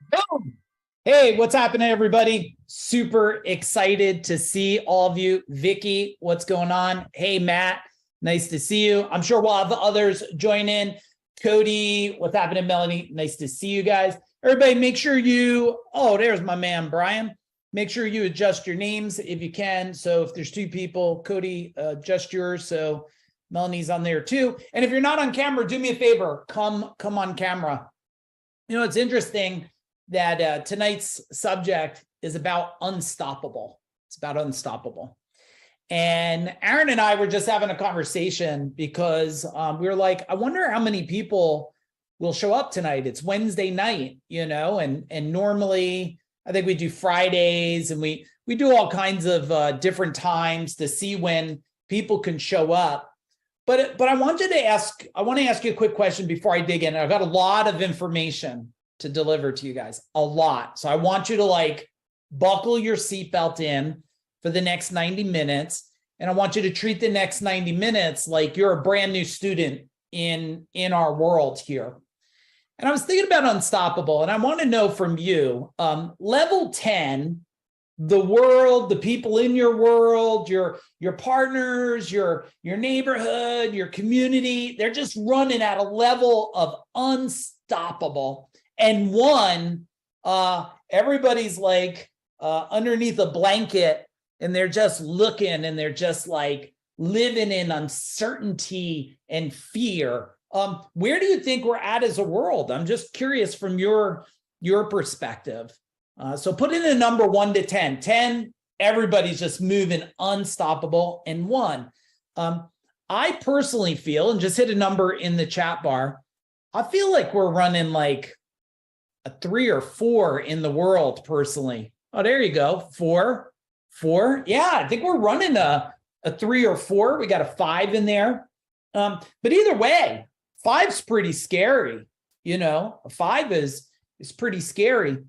Boom. Hey, what's happening, everybody? Super excited to see all of you. Vicky, what's going on? Hey, Matt, nice to see you. I'm sure we'll have others join in. Cody, what's happening, Melanie? Nice to see you guys. Everybody, make sure there's my man, Brian. Make sure you adjust your names if you can. So if there's two people, Cody, adjust yours. So Melanie's on there too. And if you're not on camera, do me a favor, come on camera. You know, it's interesting that tonight's subject is about unstoppable. It's about unstoppable. And Aaron and I were just having a conversation because we were like, I wonder how many people will show up tonight. It's Wednesday night, and normally I think we do Fridays and we do all kinds of different times to see when people can show up. But I want to ask you a quick question before I dig in. I've got a lot of information to deliver to you guys, a lot. So I want you to buckle your seatbelt in for the next 90 minutes. And I want you to treat the next 90 minutes like you're a brand new student in our world here. And I was thinking about unstoppable, and I want to know from you, level 10, the world, the people in your world, your partners, your neighborhood, your community, they're just running at a level of unstoppable. And one, everybody's underneath a blanket and they're just looking and they're just living in uncertainty and fear. Where do you think we're at as a world? I'm just curious from your perspective. So put in a number 1 to 10. 10, everybody's just moving unstoppable. And 1, I personally feel, and just hit a number in the chat bar, I feel like we're running a 3 or 4 in the world personally. Oh, there you go. 4. Yeah, I think we're running a 3 or 4. We got a 5 in there. But either way, 5's pretty scary. A 5 is pretty scary.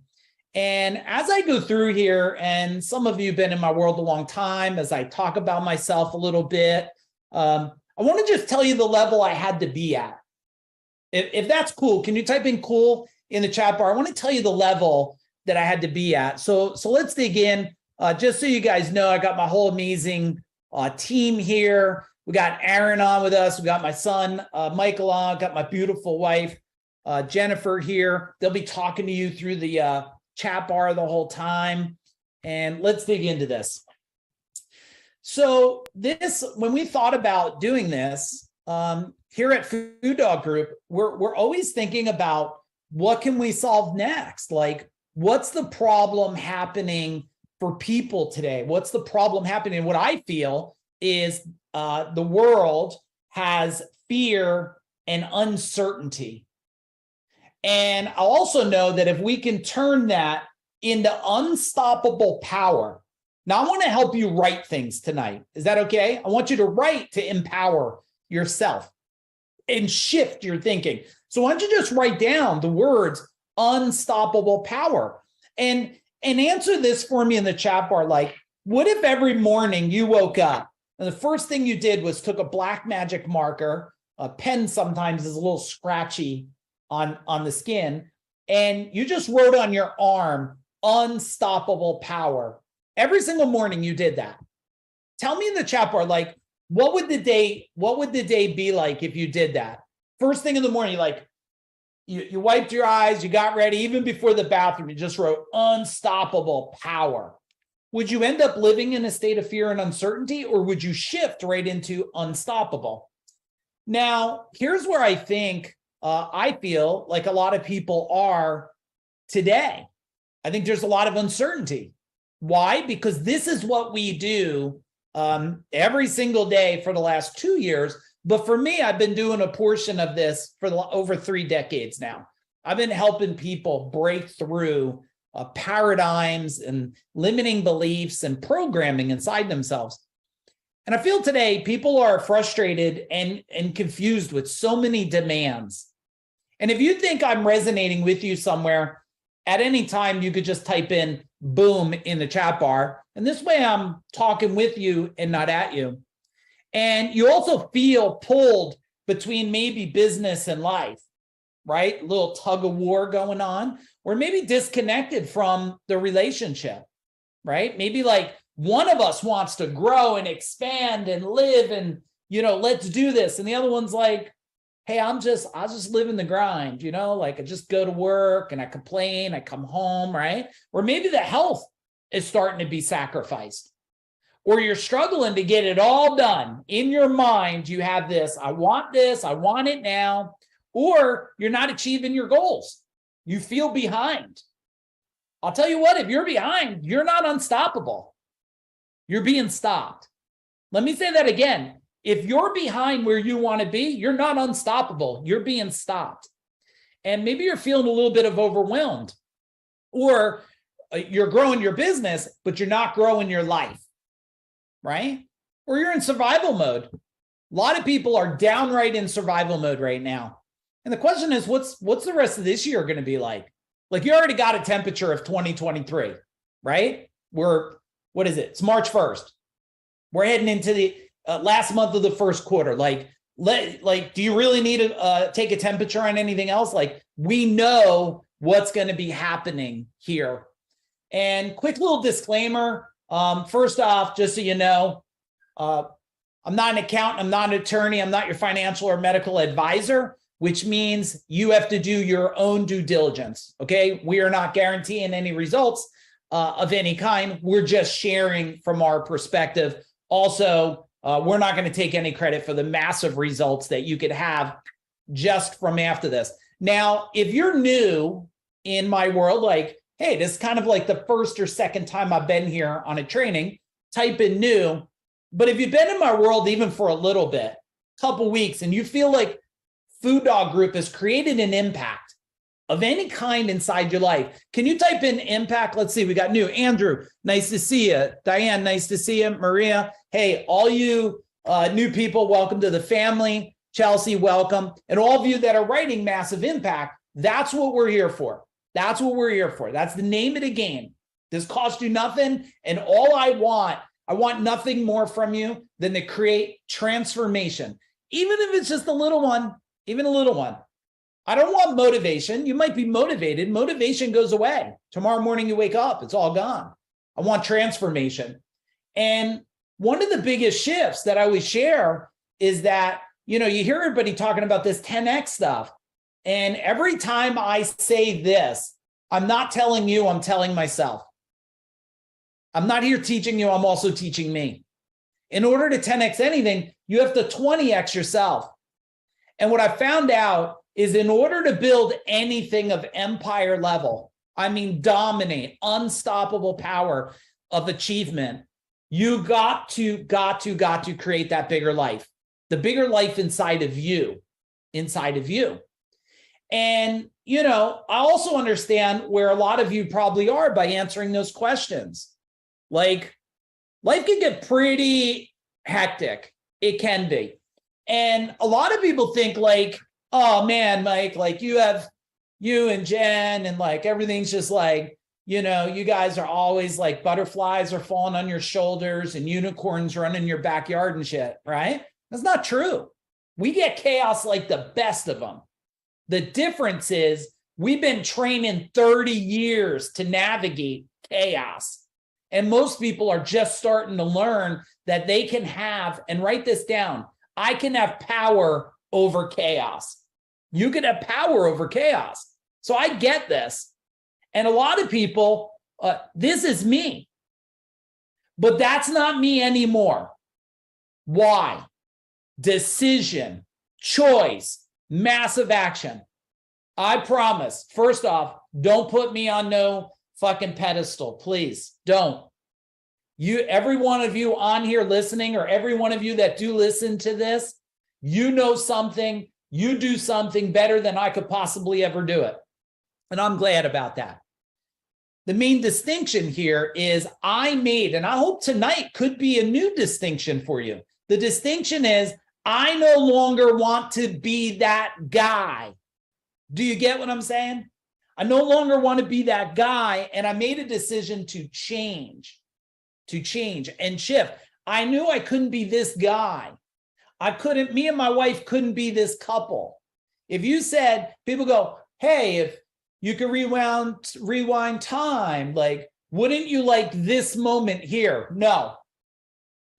And as I go through here, and some of you have been in my world a long time, as I talk about myself a little bit, I want to just tell you the level I had to be at. If that's cool, can you type in cool in the chat bar? I want to tell you the level that I had to be at. So let's dig in. Just so you guys know, I got my whole amazing team here. We got Aaron on with us. We got my son, Michael on. Got my beautiful wife, Jennifer here. They'll be talking to you through the chat bar the whole time. And let's dig into this. So when we thought about doing this, here at Food Dog Group, we're always thinking about what can we solve next? What's the problem happening for people today? What's the problem happening? What I feel is the world has fear and uncertainty. And I also know that if we can turn that into unstoppable power. Now, I want to help you write things tonight. Is that okay? I want you to write to empower yourself and shift your thinking. So why don't you just write down the words unstoppable power and answer this for me in the chat bar. What if every morning you woke up and the first thing you did was took a black magic marker, a pen sometimes is a little scratchy on the skin, and you just wrote on your arm, unstoppable power. Every single morning you did that. Tell me in the chat bar, what would the day be like if you did that? First thing in the morning, you wiped your eyes, you got ready, even before the bathroom, you just wrote unstoppable power. Would you end up living in a state of fear and uncertainty, or would you shift right into unstoppable? Now, here's where I think I feel like a lot of people are today. I think there's a lot of uncertainty. Why? Because this is what we do every single day for the last 2 years. But for me, I've been doing a portion of this for over 3 decades now. I've been helping people break through paradigms and limiting beliefs and programming inside themselves. And I feel today people are frustrated and confused with so many demands. And if you think I'm resonating with you somewhere, at any time, you could just type in boom in the chat bar. And this way I'm talking with you and not at you. And you also feel pulled between maybe business and life. right? A little tug of war going on, or maybe disconnected from the relationship, right? Maybe like one of us wants to grow and expand and live and, let's do this. And the other one's like, hey, I'll just live in the grind, like I just go to work and I complain, I come home, right? Or maybe the health is starting to be sacrificed, or you're struggling to get it all done. In your mind, you have this, I want it now, or you're not achieving your goals. You feel behind. I'll tell you what, if you're behind, you're not unstoppable. You're being stopped. Let me say that again. If you're behind where you want to be, you're not unstoppable. You're being stopped. And maybe you're feeling a little bit of overwhelmed, or you're growing your business, but you're not growing your life, right? Or you're in survival mode. A lot of people are downright in survival mode right now. And the question is, what's the rest of this year going to be like? Like, you already got a temperature of 2023, right? What is it? It's March 1st. We're heading into the last month of the first quarter. Do you really need to take a temperature on anything else? Like, we know what's going to be happening here. And quick little disclaimer. First off, just so you know, I'm not an accountant, I'm not an attorney, I'm not your financial or medical advisor, which means you have to do your own due diligence, okay? We are not guaranteeing any results of any kind. We're just sharing from our perspective. Also, we're not going to take any credit for the massive results that you could have just from after this. Now, if you're new in my world, like, hey, this is kind of like the first or second time I've been here on a training, type in new. But if you've been in my world even for a little bit, couple weeks, and you feel like Food Dog Group has created an impact of any kind inside your life, can you type in impact? Let's see, we got new. Andrew, nice to see you. Diane, nice to see you. Maria, hey, all you new people, welcome to the family. Chelsea, welcome. And all of you that are writing massive impact, that's what we're here for. That's what we're here for. That's the name of the game. This costs you nothing. And all I want nothing more from you than to create transformation. Even if it's just a little one, even a little one. I don't want motivation. You might be motivated. Motivation goes away. Tomorrow morning you wake up, it's all gone. I want transformation. And one of the biggest shifts that I always share is that, you hear everybody talking about this 10X stuff. And every time I say this, I'm not telling you, I'm telling myself. I'm not here teaching you, I'm also teaching me. In order to 10X anything, you have to 20X yourself. And what I found out is, in order to build anything of empire level, I mean, dominate, unstoppable power of achievement, you got to create that bigger life, the bigger life inside of you. And, I also understand where a lot of you probably are by answering those questions. Like, life can get pretty hectic. It can be. And a lot of people think like, oh man, Mike, like you and Jen and like everything's just like, you guys are always like butterflies are falling on your shoulders and unicorns running your backyard and shit, right? That's not true. We get chaos like the best of them. The difference is we've been training 30 years to navigate chaos. And most people are just starting to learn that they can have, and write this down, I can have power over chaos. You can have power over chaos. So I get this. And a lot of people, this is me. But that's not me anymore. Why? Decision, choice, massive action. I promise, first off, don't put me on no fucking pedestal, please. Don't. Every one of you on here listening, or every one of you that do listen to this, you know something, you do something better than I could possibly ever do it. And I'm glad about that. The main distinction here is I made, and I hope tonight could be a new distinction for you. The distinction is I no longer want to be that guy. Do you get what I'm saying? I no longer want to be that guy, and I made a decision to change and shift. I knew I couldn't be this guy. Me and my wife couldn't be this couple. If you said, people go, hey, if you could rewind time, like, wouldn't you like this moment here? No,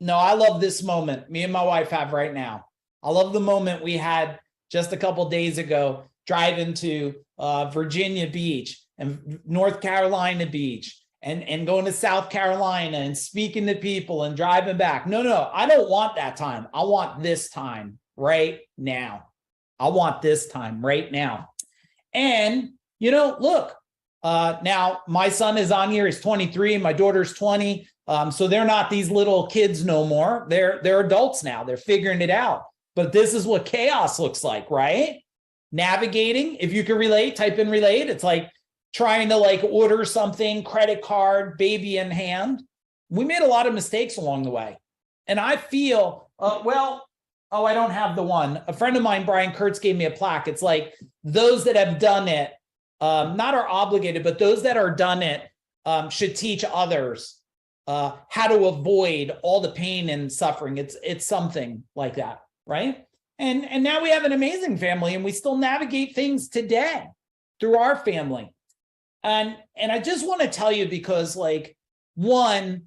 I love this moment me and my wife have right now. I love the moment we had just a couple days ago, driving to Virginia Beach and North Carolina Beach and going to South Carolina and speaking to people and driving back. No, I don't want that time. I want this time right now. I want this time right now. And, look, now my son is on here. He's 23. My daughter's 20. So they're not these little kids no more. They're adults now. They're figuring it out. But this is what chaos looks like, right? Navigating. If you can relate, type in relate. It's like trying to order something, credit card, baby in hand. We made a lot of mistakes along the way. And I feel, I don't have the one. A friend of mine, Brian Kurtz, gave me a plaque. It's like those that have done it, not are obligated, but those that are done it should teach others how to avoid all the pain and suffering. It's something like that, right? And now we have an amazing family, and we still navigate things today through our family. And I just want to tell you, because someone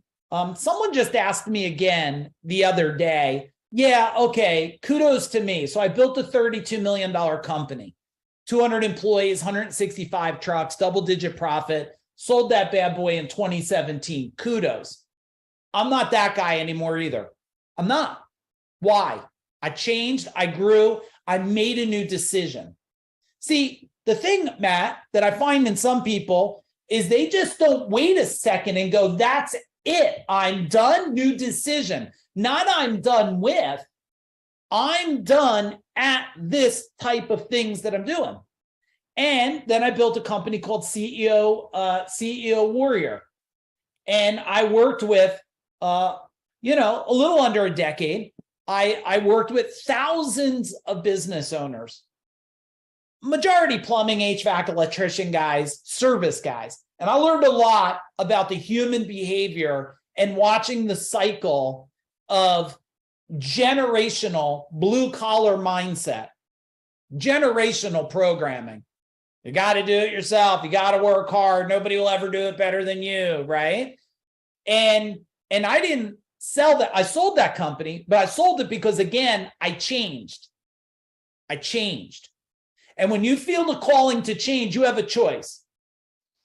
just asked me again the other day. Yeah, okay, kudos to me. So I built a $32 million company, 200 employees, 165 trucks, double-digit profit, sold that bad boy in 2017. Kudos. I'm not that guy anymore either. I'm not. Why? I changed, I grew, I made a new decision. See, the thing, Matt, that I find in some people is they just don't wait a second and go, that's it, I'm done, new decision. Not I'm done with, I'm done at this type of things that I'm doing. And then I built a company called CEO Warrior. And I worked with, a little under a decade. I worked with thousands of business owners, majority plumbing, HVAC, electrician guys, service guys. And I learned a lot about the human behavior and watching the cycle of generational blue collar mindset, generational programming. You got to do it yourself. You got to work hard. Nobody will ever do it better than you, right? And I didn't sell that. I sold that company, but I sold it because, again, I changed. And when you feel the calling to change, you have a choice.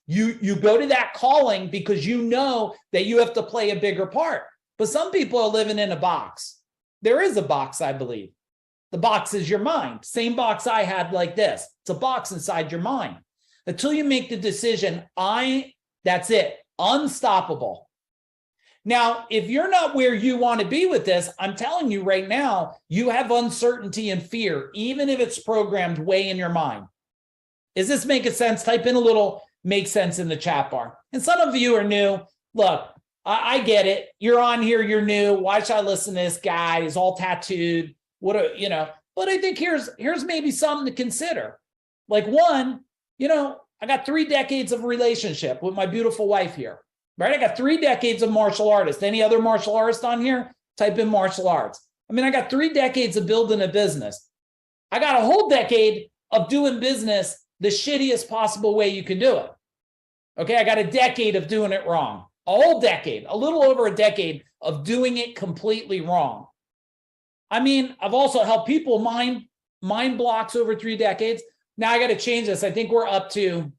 You go to that calling because you know that you have to play a bigger part. But some people are living in a box. There is a box, I believe. The box is your mind. Same box I had like this. It's a box inside your mind. Until you make the decision, that's it. Unstoppable. Now, if you're not where you want to be with this, I'm telling you right now, you have uncertainty and fear, even if it's programmed way in your mind. Is this making sense? Type in a little make sense in the chat bar. And some of you are new. Look, I get it. You're on here, you're new. Why should I listen to this guy? He's all tattooed. But I think here's maybe something to consider. Like, one, I got 3 decades of relationship with my beautiful wife here. Right? I got 3 decades of martial artists. Any other martial artist on here? Type in martial arts. I got 3 decades of building a business. I got a whole decade of doing business the shittiest possible way you can do it. Okay, I got a decade of doing it wrong. A whole decade, a little over a decade of doing it completely wrong. I've also helped people mind blocks over 3 decades. Now I got to change this. I think we're up to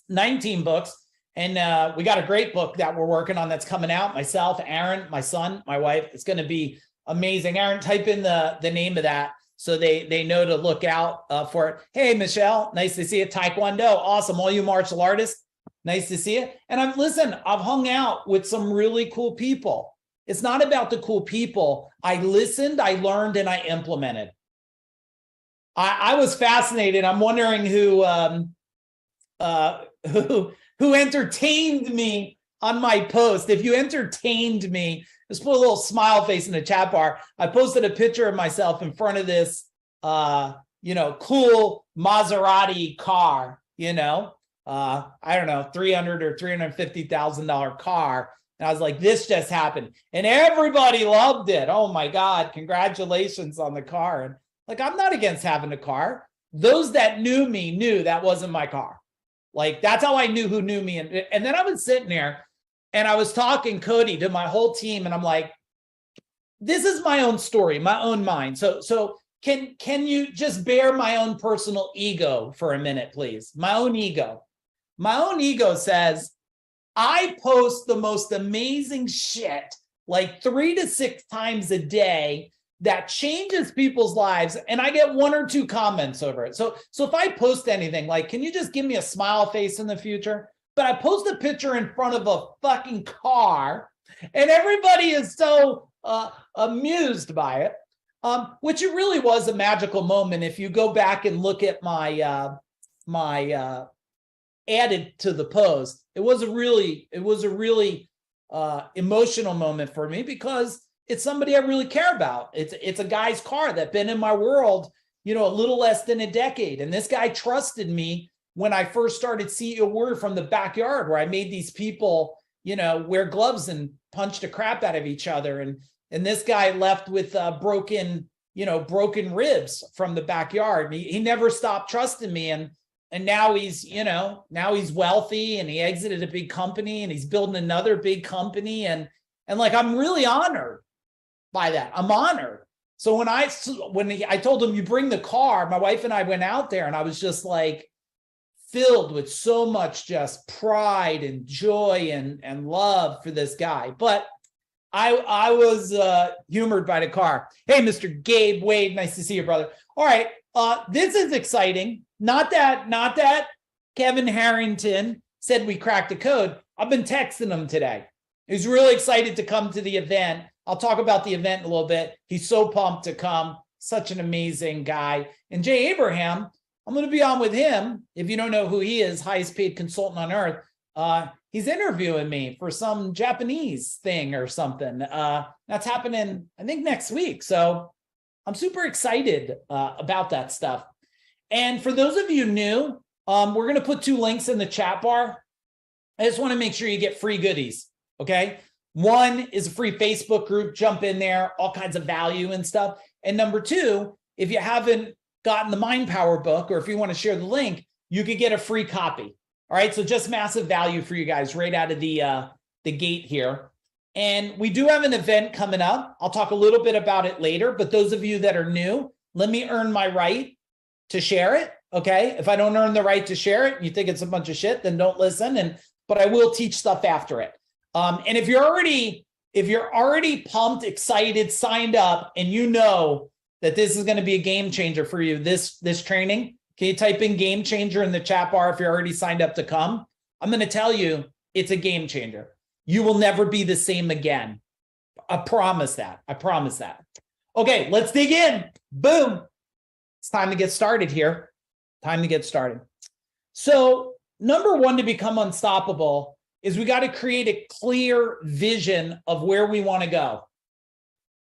19 books. And we got a great book that we're working on that's coming out. Myself, Aaron, my son, my wife. It's going to be amazing. Aaron, type in the name of that so they know to look out for it. Hey, Michelle, nice to see you. Taekwondo, awesome. All you martial artists, nice to see you. And I've hung out with some really cool people. It's not about the cool people. I listened, I learned, and I implemented. I was fascinated. I'm wondering who entertained me on my post. If you entertained me, just put a little smile face in the chat bar. I posted a picture of myself in front of this, cool Maserati car, I don't know, $300,000 or $350,000 car. And I was like, this just happened. And everybody loved it. Oh my God, congratulations on the car. And I'm not against having a car. those that knew me knew that wasn't my car. Like, that's how I knew who knew me. And then I was sitting there and I was talking, Cody, to my whole team. And I'm like, this is my own story, my own mind. So can you just bear my own personal ego for a minute, please? My own ego. My own ego says, I post the most amazing shit like 3 to 6 times a day that changes people's lives, and I get 1 or 2 comments over it. So if I post anything, like, can you just give me a smile face in the future? But I post a picture in front of a fucking car, and everybody is so amused by it, which it really was a magical moment. If you go back and look at my added to the post, it was a really emotional moment for me, because it's somebody I really care about. It's a guy's car that's been in my world, a little less than a decade. And this guy trusted me when I first started CEO Warrior from the backyard, where I made these people, wear gloves and punch the crap out of each other. And this guy left with broken ribs from the backyard. He never stopped trusting me. And now he's wealthy, and he exited a big company, and he's building another big company. And like, I'm really honored by that. I'm honored. So when I told him, you bring the car, my wife and I went out there, and I was just like filled with so much just pride and joy and love for this guy. But I was humored by the car. Hey, Mr. Gabe Wade, nice to see you, brother. All right, this is exciting. Not that Kevin Harrington said we cracked the code. I've been texting him today. He's really excited to come to the event. I'll talk about the event in a little bit. He's so pumped to come. Such an amazing guy. And Jay Abraham, I'm going to be on with him. If you don't know who he is, highest paid consultant on earth. He's interviewing me for some Japanese thing or something. That's happening, I think, next week. So I'm super excited about that stuff. And for those of you new, we're going to put 2 links in the chat bar. I just want to make sure you get free goodies, okay? One is a free Facebook group. Jump in there, all kinds of value and stuff. And number 2, if you haven't gotten the Mind Power book, or if you want to share the link, you could get a free copy. All right, so just massive value for you guys right out of the gate here. And we do have an event coming up. I'll talk a little bit about it later, but those of you that are new, let me earn my right to share it, okay? If I don't earn the right to share it, you think it's a bunch of shit, then don't listen. But I will teach stuff after it. And if you're already pumped, excited, signed up, and you know that this is going to be a game changer for you, this training, can you type in game changer in the chat bar if you're already signed up to come? I'm going to tell you, it's a game changer. You will never be the same again. I promise that. I promise that. Okay, let's dig in. Boom. It's time to get started here. Time to get started. So number 1 to become unstoppable is we got to create a clear vision of where we want to go.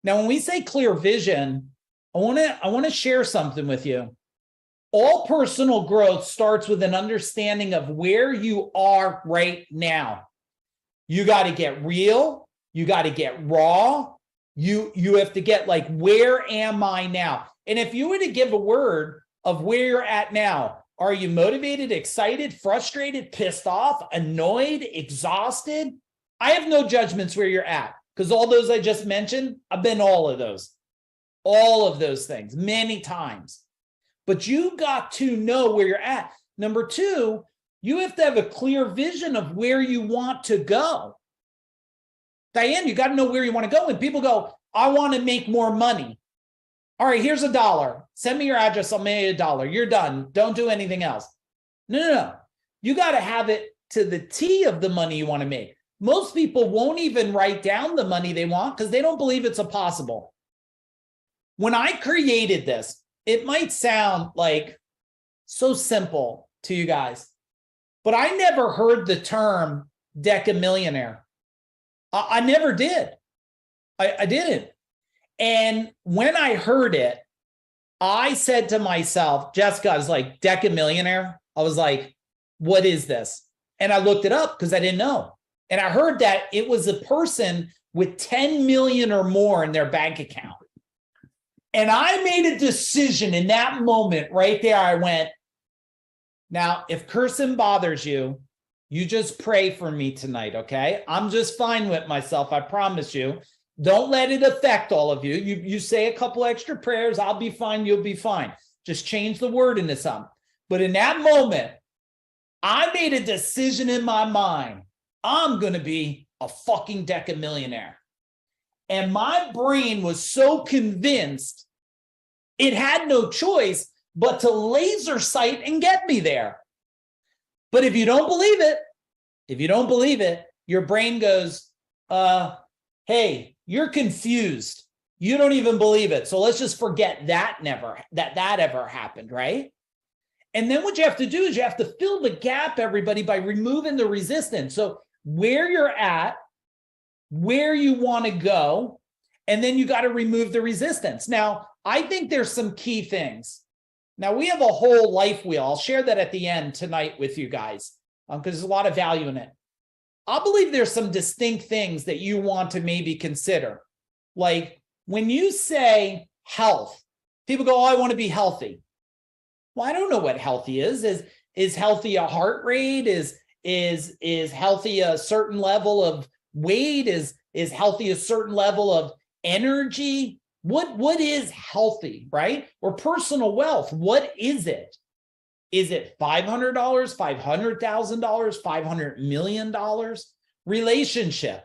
Now, when we say clear vision, I want to share something with you. All personal growth starts with an understanding of where you are right now. You got to get real. You got to get raw. You have to get like, where am I now? And if you were to give a word of where you're at now, are you motivated, excited, frustrated, pissed off, annoyed, exhausted? I have no judgments where you're at, because all those I just mentioned, I've been all of those things many times. But you got to know where you're at. Number 2, you have to have a clear vision of where you want to go. Diane, you got to know where you want to go. When people go, I want to make more money. All right, here's $1. Send me your address. I'll mail you $1. You're done. Don't do anything else. No. You got to have it to the T of the money you want to make. Most people won't even write down the money they want because they don't believe it's impossible. When I created this, it might sound like so simple to you guys, but I never heard the term decamillionaire. I never did. I didn't. And when I heard it, I said to myself, Jessica, I was like, decamillionaire? I was like, what is this? And I looked it up because I didn't know. And I heard that it was a person with 10 million or more in their bank account. And I made a decision in that moment right there. I went, now, if cursing bothers you, you just pray for me tonight, okay? I'm just fine with myself, I promise you. Don't let it affect all of you. You say a couple extra prayers, I'll be fine, you'll be fine. Just change the word into something. But in that moment, I made a decision in my mind. I'm going to be a fucking decamillionaire. And my brain was so convinced it had no choice but to laser sight and get me there. But if you don't believe it, your brain goes, hey, you're confused. You don't even believe it. So let's just forget that ever happened, right? And then what you have to do is you have to fill the gap, everybody, by removing the resistance. So where you're at, where you want to go, and then you got to remove the resistance. Now, I think there's some key things. Now, we have a whole life wheel. I'll share that at the end tonight with you guys because there's a lot of value in it. I believe there's some distinct things that you want to maybe consider. Like when you say health, people go, oh, I want to be healthy. Well, I don't know what healthy is. Is healthy a heart rate? Is healthy a certain level of weight? Is healthy a certain level of energy? What is healthy, right? Or personal wealth, what is it? Is it $500, $500,000, $500 million? Relationship.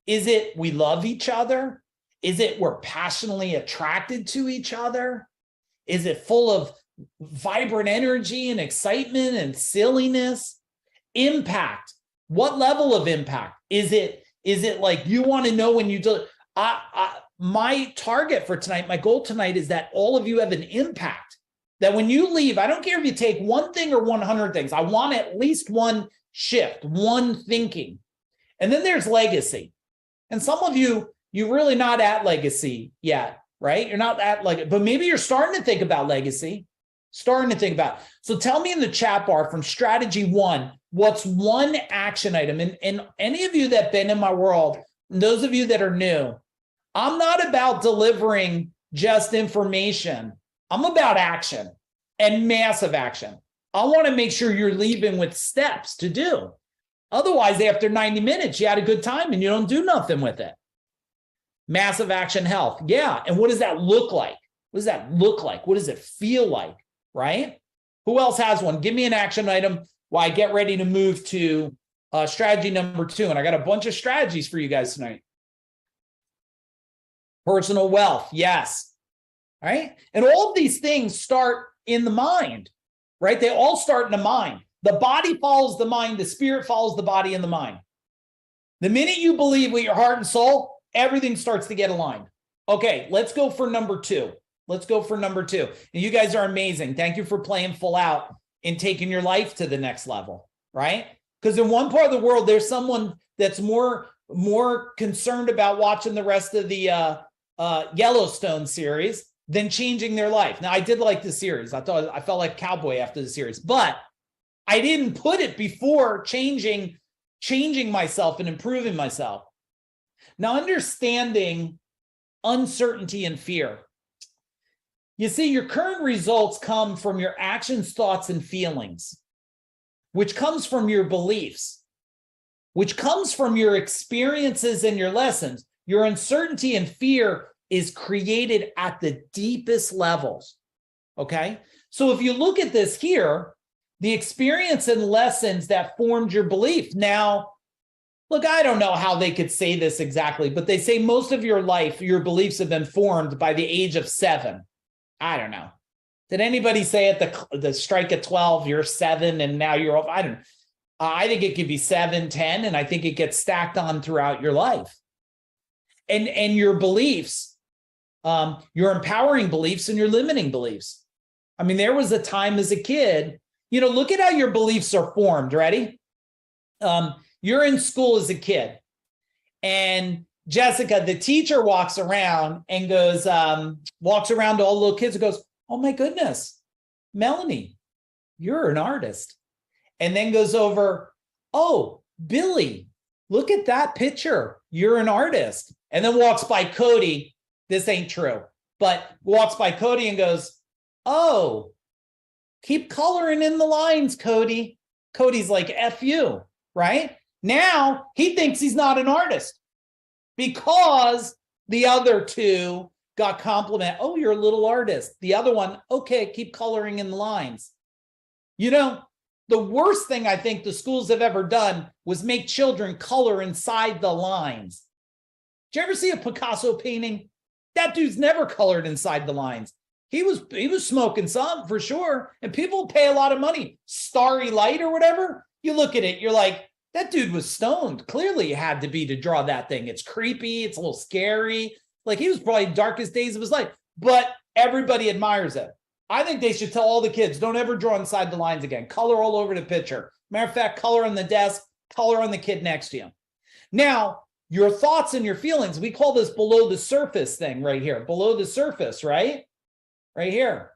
Is it we love each other? Is it we're passionately attracted to each other? Is it full of vibrant energy and excitement and silliness? Impact. What level of impact? Is it like you want to know when you do? My target for tonight, my goal tonight is that all of you have an impact. That when you leave, I don't care if you take one thing or 100 things. I want at least one shift, one thinking. And then there's legacy. And some of you, you're really not at legacy yet, right? You're not at legacy, but maybe you're starting to think about legacy. Starting to think about it. So tell me in the chat bar from strategy 1, what's one action item? And any of you that have been in my world, and those of you that are new, I'm not about delivering just information. I'm about action and massive action. I want to make sure you're leaving with steps to do. Otherwise, after 90 minutes, you had a good time and you don't do nothing with it. Massive action health. Yeah. And what does that look like? What does that look like? What does it feel like? Right? Who else has one? Give me an action item while I get ready to move to strategy number 2. And I got a bunch of strategies for you guys tonight. Personal wealth. Yes. Right? And all of these things start in the mind, right? They all start in the mind. The body follows the mind. The spirit follows the body and the mind. The minute you believe with your heart and soul, everything starts to get aligned. Okay, let's go for number 2. Let's go for number 2. And you guys are amazing. Thank you for playing full out and taking your life to the next level, right? Because in one part of the world, there's someone that's more concerned about watching the rest of the Yellowstone series than changing their life. Now, I did like the series. I felt like a cowboy after the series, but I didn't put it before changing myself and improving myself. Now, understanding uncertainty and fear. You see, your current results come from your actions, thoughts, and feelings, which comes from your beliefs, which comes from your experiences and your lessons. Your uncertainty and fear is created at the deepest levels, okay? So if you look at this here, the experience and lessons that formed your belief. Now, look, I don't know how they could say this exactly, but they say most of your life, your beliefs have been formed by the age of 7. I don't know. Did anybody say at the strike at 12, you're 7 and now you're off? I don't know. I think it could be 7, 10, and I think it gets stacked on throughout your life. And your beliefs, your empowering beliefs and your limiting beliefs. I mean, there was a time as a kid, look at how your beliefs are formed. Ready? You're in school as a kid, and Jessica, the teacher, walks around and goes, walks around to all the little kids and goes, oh my goodness, Melanie, you're an artist. And then goes over, oh, Billy, look at that picture. You're an artist. And then walks by Cody. This ain't true. but walks by Cody and goes, "Oh, keep coloring in the lines, Cody." Cody's like, "F you," right? Now he thinks he's not an artist because the other two got compliment. "Oh, you're a little artist." The other one, "Okay, keep coloring in the lines." You know, the worst thing I think the schools have ever done was make children color inside the lines. Did you ever see a Picasso painting? That dude's never colored inside the lines. He was smoking some for sure, and people pay a lot of money. Starry Light or whatever. You look at it, you're like, that dude was stoned. Clearly, it had to be to draw that thing. It's creepy. It's a little scary. Like, he was probably the darkest days of his life, but everybody admires it. I think they should tell all the kids, don't ever draw inside the lines again. Color all over the picture. Matter of fact, color on the desk, color on the kid next to you. Now, your thoughts and your feelings, we call this below the surface thing right here. Below the surface, right? Right here.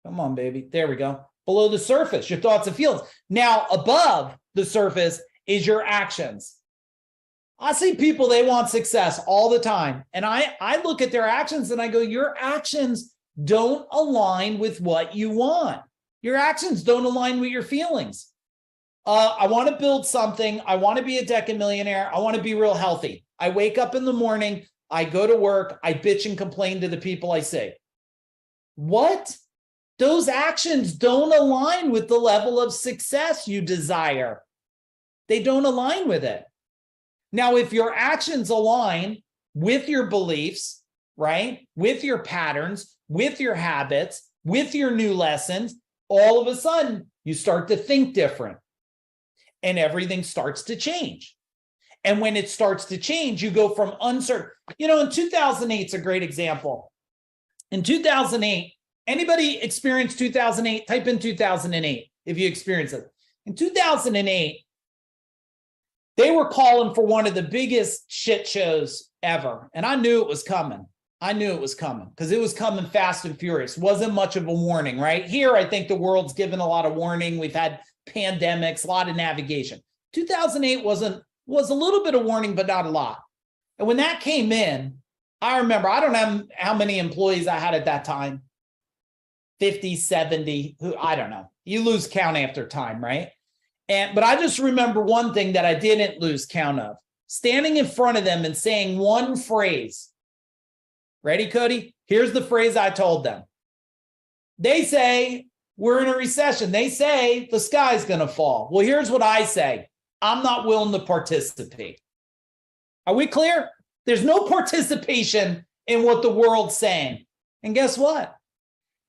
Come on, baby. There we go. Below the surface, your thoughts and feelings. Now, above the surface is your actions. I see people, they want success all the time. And I look at their actions and I go, your actions don't align with what you want. Your actions don't align with your feelings. I want to build something. I want to be a decamillionaire. I want to be real healthy. I wake up in the morning. I go to work. I bitch and complain to the people I see. What? Those actions don't align with the level of success you desire. They don't align with it. Now, if your actions align with your beliefs, right, with your patterns, with your habits, with your new lessons, all of a sudden you start to think different and everything starts to change. And when it starts to change, you go from uncertain. You know, in 2008, it's a great example. In 2008, anybody experienced 2008? Type in 2008 if you experience it. In 2008, they were calling for one of the biggest shit shows ever. And I knew it was coming. I knew it was coming because it was coming fast and furious. Wasn't much of a warning, right? Here, I think the world's given a lot of warning. We've had pandemics, a lot of navigation. 2008 was a little bit of warning, but not a lot. And when that came in, I remember, I don't know how many employees I had at that time, 50, 70, I don't know. You lose count after time, right? But I just remember one thing that I didn't lose count of, standing in front of them and saying one phrase. Ready, Cody? Here's the phrase I told them. They say we're in a recession. They say the sky's going to fall. Well, here's what I say. I'm not willing to participate. Are we clear? There's no participation in what the world's saying. And guess what?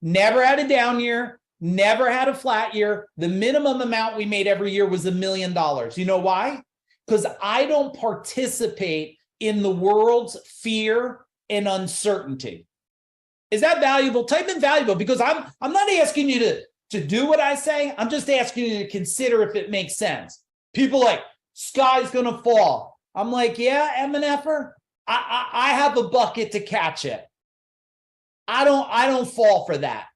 Never had a down year. Never had a flat year. The minimum amount we made every year was $1 million. You know why? Because I don't participate in the world's fear and uncertainty. Is that valuable? Type in valuable, because I'm not asking you to do what I say. I'm just asking you to consider if it makes sense. People like, sky's going to fall. I'm like, yeah, MNFer, I have a bucket to catch it. I don't fall for that.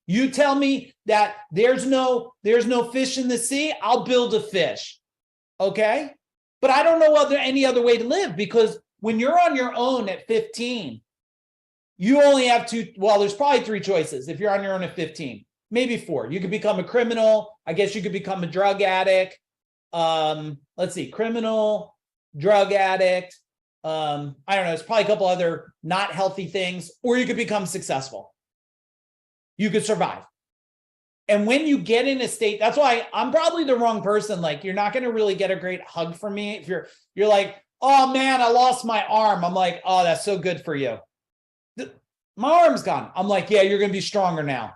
You tell me that there's no fish in the sea, I'll build a fish. Okay? But I don't know any other way to live, because when you're on your own at 15, you only have there's probably 3 choices if you're on your own at 15, maybe 4. You could become a criminal. I guess you could become a drug addict. Let's see, criminal, drug addict. I don't know. There's probably a couple other not healthy things, or you could become successful. You could survive. And when you get in a state, that's why I'm probably the wrong person. Like, you're not going to really get a great hug from me. If you're like, oh man, I lost my arm. I'm like, oh, that's so good for you. My arm's gone. I'm like, yeah, you're going to be stronger now,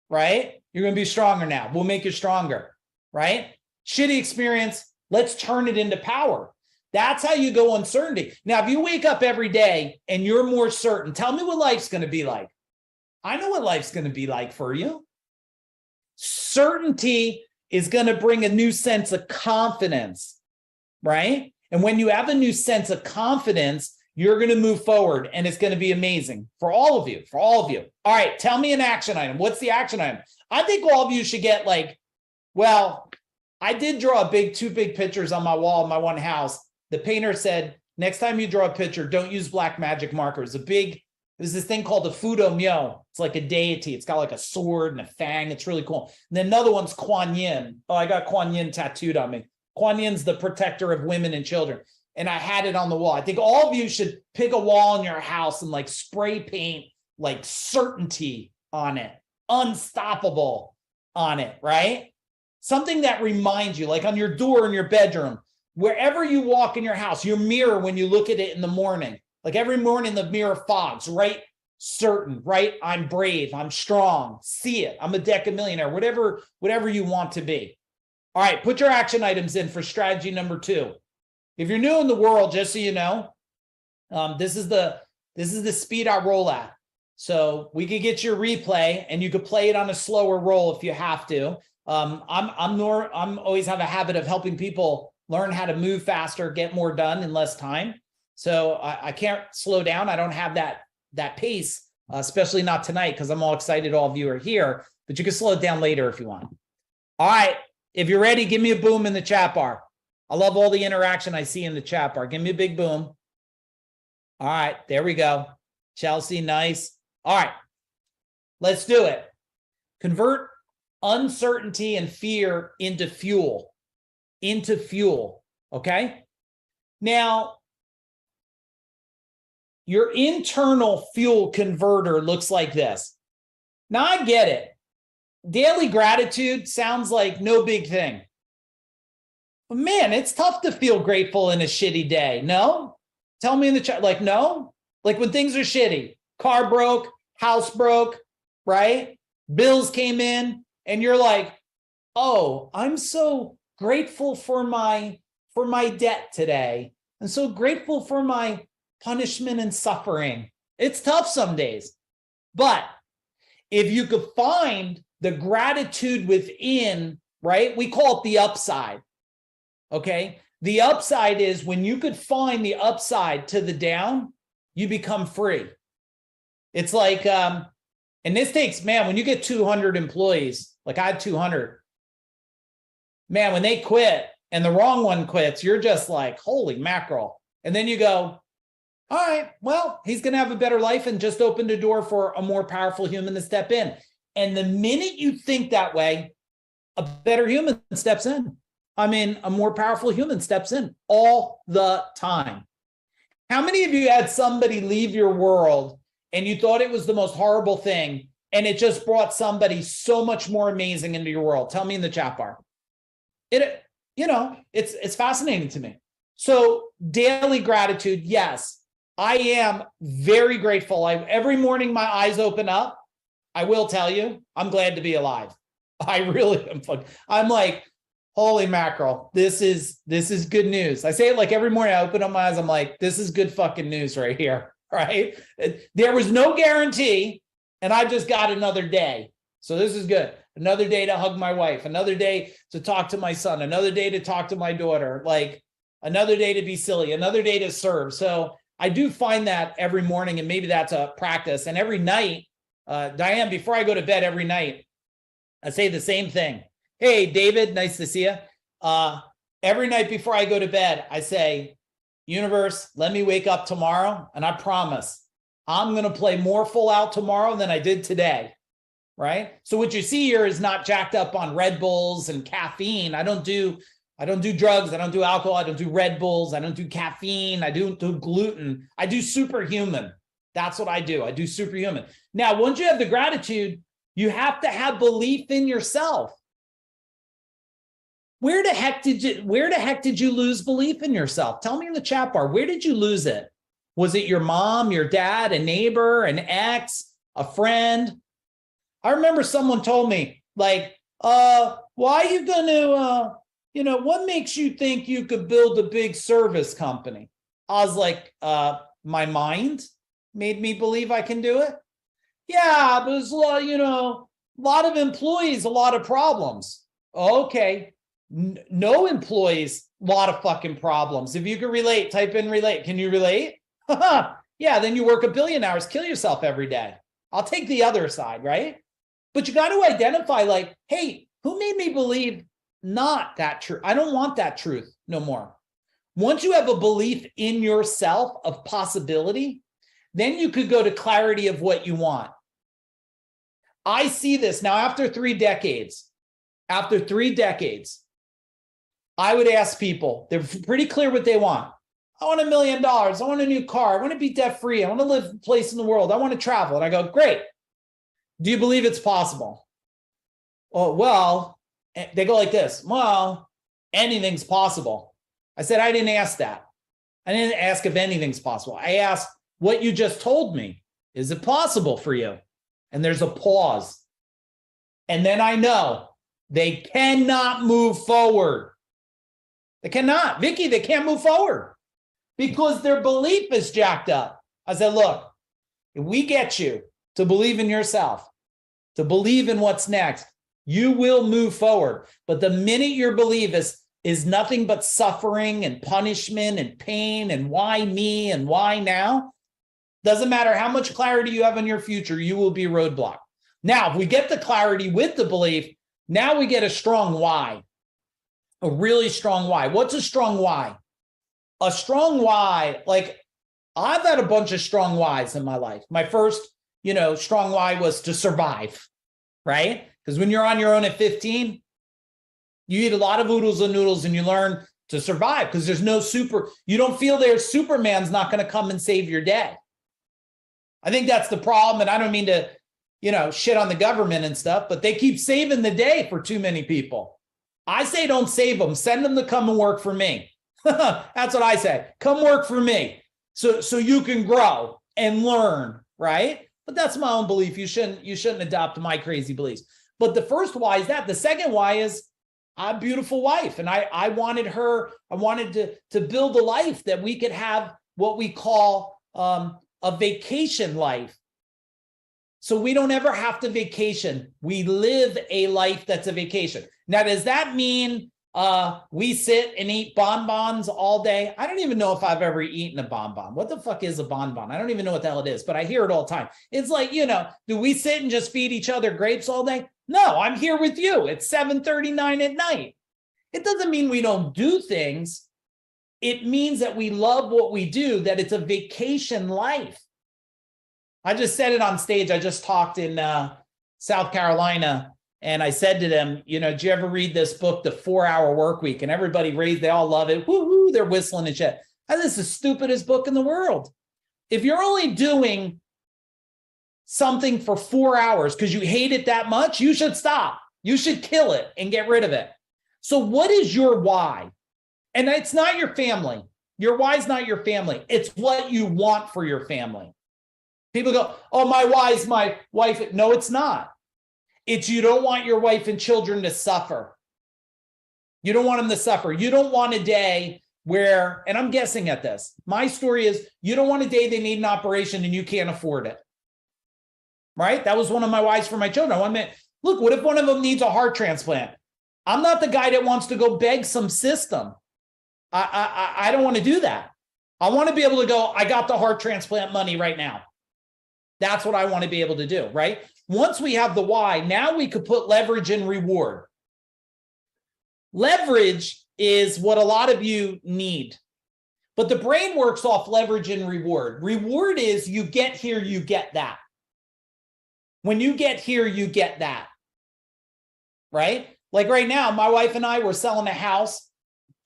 right? You're going to be stronger now. We'll make you stronger, right? Shitty experience. Let's turn it into power. That's how you go uncertainty. Now, if you wake up every day and you're more certain, tell me what life's going to be like. I know what life's going to be like for you. Certainty is going to bring a new sense of confidence, right? And when you have a new sense of confidence, you're going to move forward, and it's going to be amazing for all of you, All right, tell me an action item. What's the action item? I think all of you should get I did draw 2 big pictures on my wall in my one house. The painter said, next time you draw a picture, don't use black magic markers. A big There's this thing called the Fudo Myo. It's like a deity. It's got like a sword and a fang. It's really cool. And then another one's Kuan Yin. Oh, I got Kuan Yin tattooed on me. Kuan Yin's the protector of women and children. And I had it on the wall. I think all of you should pick a wall in your house and like spray paint like certainty on it, unstoppable on it, right? Something that reminds you, like on your door in your bedroom, wherever you walk in your house, your mirror, when you look at it in the morning, like every morning the mirror fogs, right? Certain, right? I'm brave, I'm strong, see it, I'm a decamillionaire, whatever you want to be. All right, put your action items in for strategy number 2. If you're new in the world, just so you know, this is the speed I roll at. So we could get your replay and you could play it on a slower roll if you have to. I'm always have a habit of helping people learn how to move faster, get more done in less time. So I can't slow down. I don't have that pace, especially not tonight because I'm all excited all of you are here, but you can slow it down later if you want. All right, if you're ready, give me a boom in the chat bar. I love all the interaction I see in the chat bar. Give me a big boom. All right, there we go. Chelsea, nice. All right, let's do it. Convert uncertainty and fear into fuel. Okay? Now, your internal fuel converter looks like this. Now, I get it. Daily gratitude sounds like no big thing. But man, it's tough to feel grateful in a shitty day. No? Tell me in the chat, like, no? Like when things are shitty, car broke, house broke, right? Bills came in, and you're like, oh, I'm so grateful for my debt today. I'm so grateful for my punishment and suffering. It's tough some days. But if you could find the gratitude within, right? We call it the upside. Okay. The upside is when you could find the upside to the down, you become free. It's like, and this takes, man, when you get 200 employees, like I had 200, man, when they quit and the wrong one quits, you're just like, holy mackerel. And then you go, all right, well, he's going to have a better life and just opened a door for a more powerful human to step in. And the minute you think that way, a better human steps in. I mean, a more powerful human steps in all the time. How many of you had somebody leave your world and you thought it was the most horrible thing and it just brought somebody so much more amazing into your world? Tell me in the chat bar. It's fascinating to me. So daily gratitude, yes, I am very grateful. Every morning my eyes open up. I will tell you, I'm glad to be alive. I really am. I'm like, holy mackerel, this is good news. I say it like every morning I open up my eyes, I'm like, this is good fucking news right here, right? There was no guarantee, and I just got another day. So this is good. Another day to hug my wife, another day to talk to my son, another day to talk to my daughter, like another day to be silly, another day to serve. So I do find that every morning, and maybe that's a practice. And every night, Diane, before I go to bed every night, I say the same thing. Hey, David, nice to see you. Every night before I go to bed, I say, universe, let me wake up tomorrow. And I promise I'm going to play more full out tomorrow than I did today. Right. So what you see here is not jacked up on Red Bulls and caffeine. I don't do drugs. I don't do alcohol. I don't do Red Bulls. I don't do caffeine. I don't do gluten. I do superhuman. That's what I do. I do superhuman. Now, once you have the gratitude, you have to have belief in yourself. Where the heck did you lose belief in yourself? Tell me in the chat bar, where did you lose it? Was it your mom, your dad, a neighbor, an ex, a friend? I remember someone told me, like, why are you going to, what makes you think you could build a big service company? I was like, my mind made me believe I can do it. Yeah, but there's a lot of employees, a lot of problems. Okay. No employees, a lot of fucking problems. If you can relate, type in relate. Can you relate? Yeah, then you work 1 billion hours, kill yourself every day. I'll take the other side, right? But you got to identify like, hey, who made me believe not that true? I don't want that truth no more. Once you have a belief in yourself of possibility, Then you could go to clarity of what you want. I see this now after 3 decades. After 3 decades, I would ask people, they're pretty clear what they want. I want $1 million. I want a new car. I want to be debt free. I want to live a place in the world. I want to travel. And I go, great. Do you believe it's possible? Oh, well, they go like this. Well, anything's possible. I said, I didn't ask that. I didn't ask if anything's possible. I asked what you just told me. Is it possible for you? And there's a pause. And then I know they cannot move forward. They cannot. Vicky, they can't move forward because their belief is jacked up. I said, look, if we get you to believe in yourself, to believe in what's next, you will move forward. But the minute your belief is nothing but suffering and punishment and pain and why me and why now, doesn't matter how much clarity you have in your future, you will be roadblocked. Now, if we get the clarity with the belief, now we get a strong why, a really strong why. What's a strong why? A strong why, like I've had a bunch of strong whys in my life. My first, strong why was to survive, right? Because when you're on your own at 15, you eat a lot of oodles and noodles and you learn to survive because there's no you don't feel there's Superman's not going to come and save your day. I think that's the problem. And I don't mean to, shit on the government and stuff, but they keep saving the day for too many people. I say, don't save them. Send them to come and work for me. That's what I say. Come work for me. So you can grow and learn, right? But that's my own belief. You shouldn't adopt my crazy beliefs. But the first why is that. The second why is I'm a beautiful wife. And I wanted to build a life that we could have what we call a vacation life. So we don't ever have to vacation. We live a life that's a vacation. Now, does that mean we sit and eat bonbons all day? I don't even know if I've ever eaten a bonbon. What the fuck is a bonbon? I don't even know what the hell it is, but I hear it all the time. It's like, do we sit and just feed each other grapes all day? No, I'm here with you. It's 7:39 at night. It doesn't mean we don't do things. It means that we love what we do, that it's a vacation life. I just said it on stage. I just talked in South Carolina, and I said to them, did you ever read this book, The 4-Hour Workweek? And everybody they all love it. Woo-hoo, they're whistling and shit. This is the stupidest book in the world. If you're only doing something for 4 hours because you hate it that much, you should stop. You should kill it and get rid of it. So what is your why? And it's not your family. Your why is not your family. It's what you want for your family. People go, oh, my why is my wife. No, it's not. It's you don't want your wife and children to suffer. You don't want them to suffer. You don't want a day where, and I'm guessing at this, my story is you don't want a day they need an operation and you can't afford it. Right? That was one of my whys for my children. I want to, look, what if one of them needs a heart transplant? I'm not the guy that wants to go beg some system. I don't want to do that. I want to be able to go, I got the heart transplant money right now. That's what I want to be able to do, right? Once we have the why, now we could put leverage and reward. Leverage is what a lot of you need, but the brain works off leverage and reward. Reward is you get here, you get that. When you get here, you get that, right? Like right now, my wife and I were selling a house,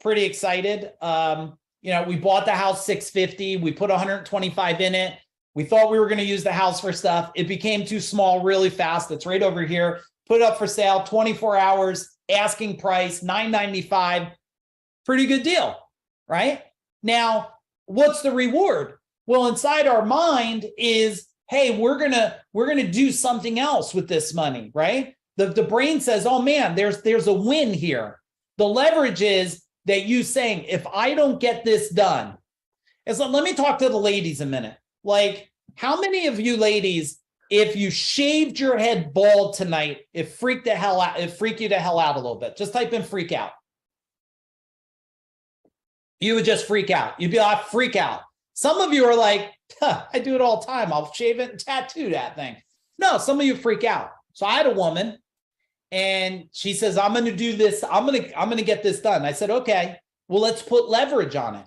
pretty excited. We bought the house $650. We put 125 in it. We thought we were going to use the house for stuff. It became too small really fast. It's right over here. Put it up for sale, 24 hours, asking price, $995. Pretty good deal, right? Now, what's the reward? Well, inside our mind is, hey, we're gonna do something else with this money, right? The brain says, oh man, there's a win here. The leverage is that you saying, if I don't get this done, it's like, let me talk to the ladies a minute. Like, how many of you ladies, if you shaved your head bald tonight, it freaked you the hell out a little bit? Just type in freak out. You would just freak out. You'd be like, freak out. Some of you are like, I do it all the time. I'll shave it and tattoo that thing. No, some of you freak out. So I had a woman and she says, I'm going to do this. I'm going to get this done. I said, okay, well, let's put leverage on it.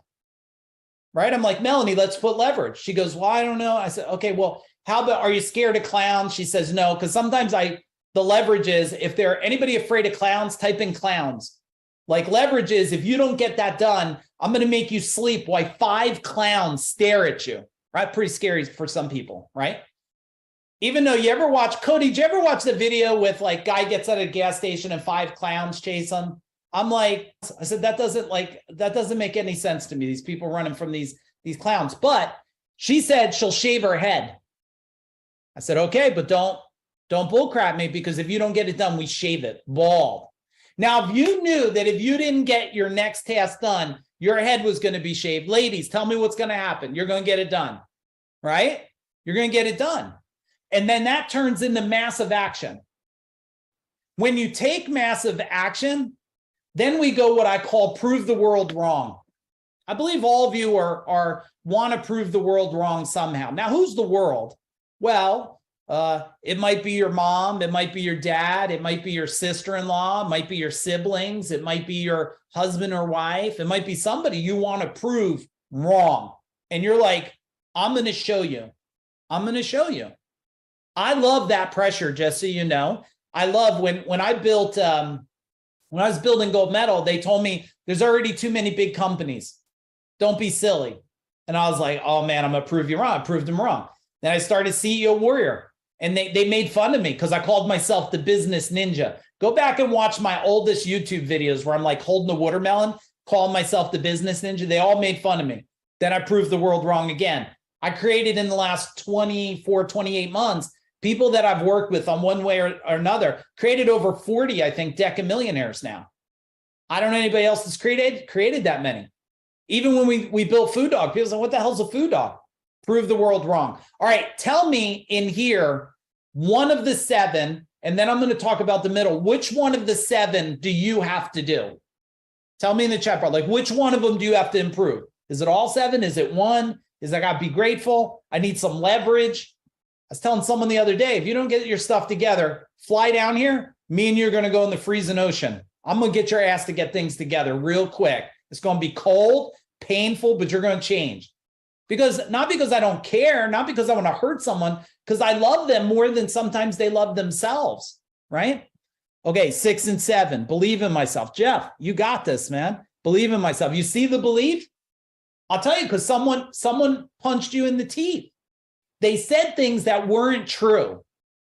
right? I'm like, Melanie, let's put leverage. She goes, well, I don't know. I said, okay, well, how about, are you scared of clowns? She says, no, because sometimes the leverage is, if there anybody afraid of clowns, type in clowns. Like leverage is, if you don't get that done, I'm going to make you sleep while 5 clowns stare at you, right? Pretty scary for some people, right? Even though you ever watch, Cody, did you ever watch the video with like guy gets at a gas station and 5 clowns chase him? I'm like, I said, that doesn't make any sense to me. These people running from these clowns. But she said she'll shave her head. I said, okay, but don't bullcrap me, because if you don't get it done, we shave it bald. Now, if you knew that if you didn't get your next task done, your head was going to be shaved, ladies, tell me what's going to happen. You're going to get it done, right? You're going to get it done. And then that turns into massive action. When you take massive action, then we go what I call prove the world wrong. I believe all of you want to prove the world wrong somehow. Now, who's the world? Well, it might be your mom, it might be your dad, it might be your sister-in-law, it might be your siblings, it might be your husband or wife, it might be somebody you want to prove wrong. And you're like, I'm going to show you. I'm going to show you. I love that pressure, just so you know. I love when I built, when I was building Gold Medal, they told me there's already too many big companies. Don't be silly. And I was like, oh man, I'm going to prove you wrong. I proved them wrong. Then I started CEO Warrior, and they made fun of me because I called myself the business ninja. Go back and watch my oldest YouTube videos where I'm like holding a watermelon, calling myself the business ninja. They all made fun of me. Then I proved the world wrong again. I created in the last 24, 28 months, people that I've worked with on one way or another, created over 40, I think, decamillionaires now. I don't know anybody else that's created that many. Even when we built Food Dog, people say, what the hell's a food dog? Prove the world wrong. All right, tell me in here, one of the 7, and then I'm going to talk about the middle. Which one of the 7 do you have to do? Tell me in the chat bar, like, which one of them do you have to improve? Is it all 7? Is it 1? Is I got to be grateful? I need some leverage. I was telling someone the other day, if you don't get your stuff together, fly down here. Me and you are going to go in the freezing ocean. I'm going to get your ass to get things together real quick. It's going to be cold, painful, but you're going to change. Not because I don't care, not because I want to hurt someone, because I love them more than sometimes they love themselves, right? Okay, 6 and 7, believe in myself. Jeff, you got this, man. Believe in myself. You see the belief? I'll tell you, because someone punched you in the teeth. They said things that weren't true,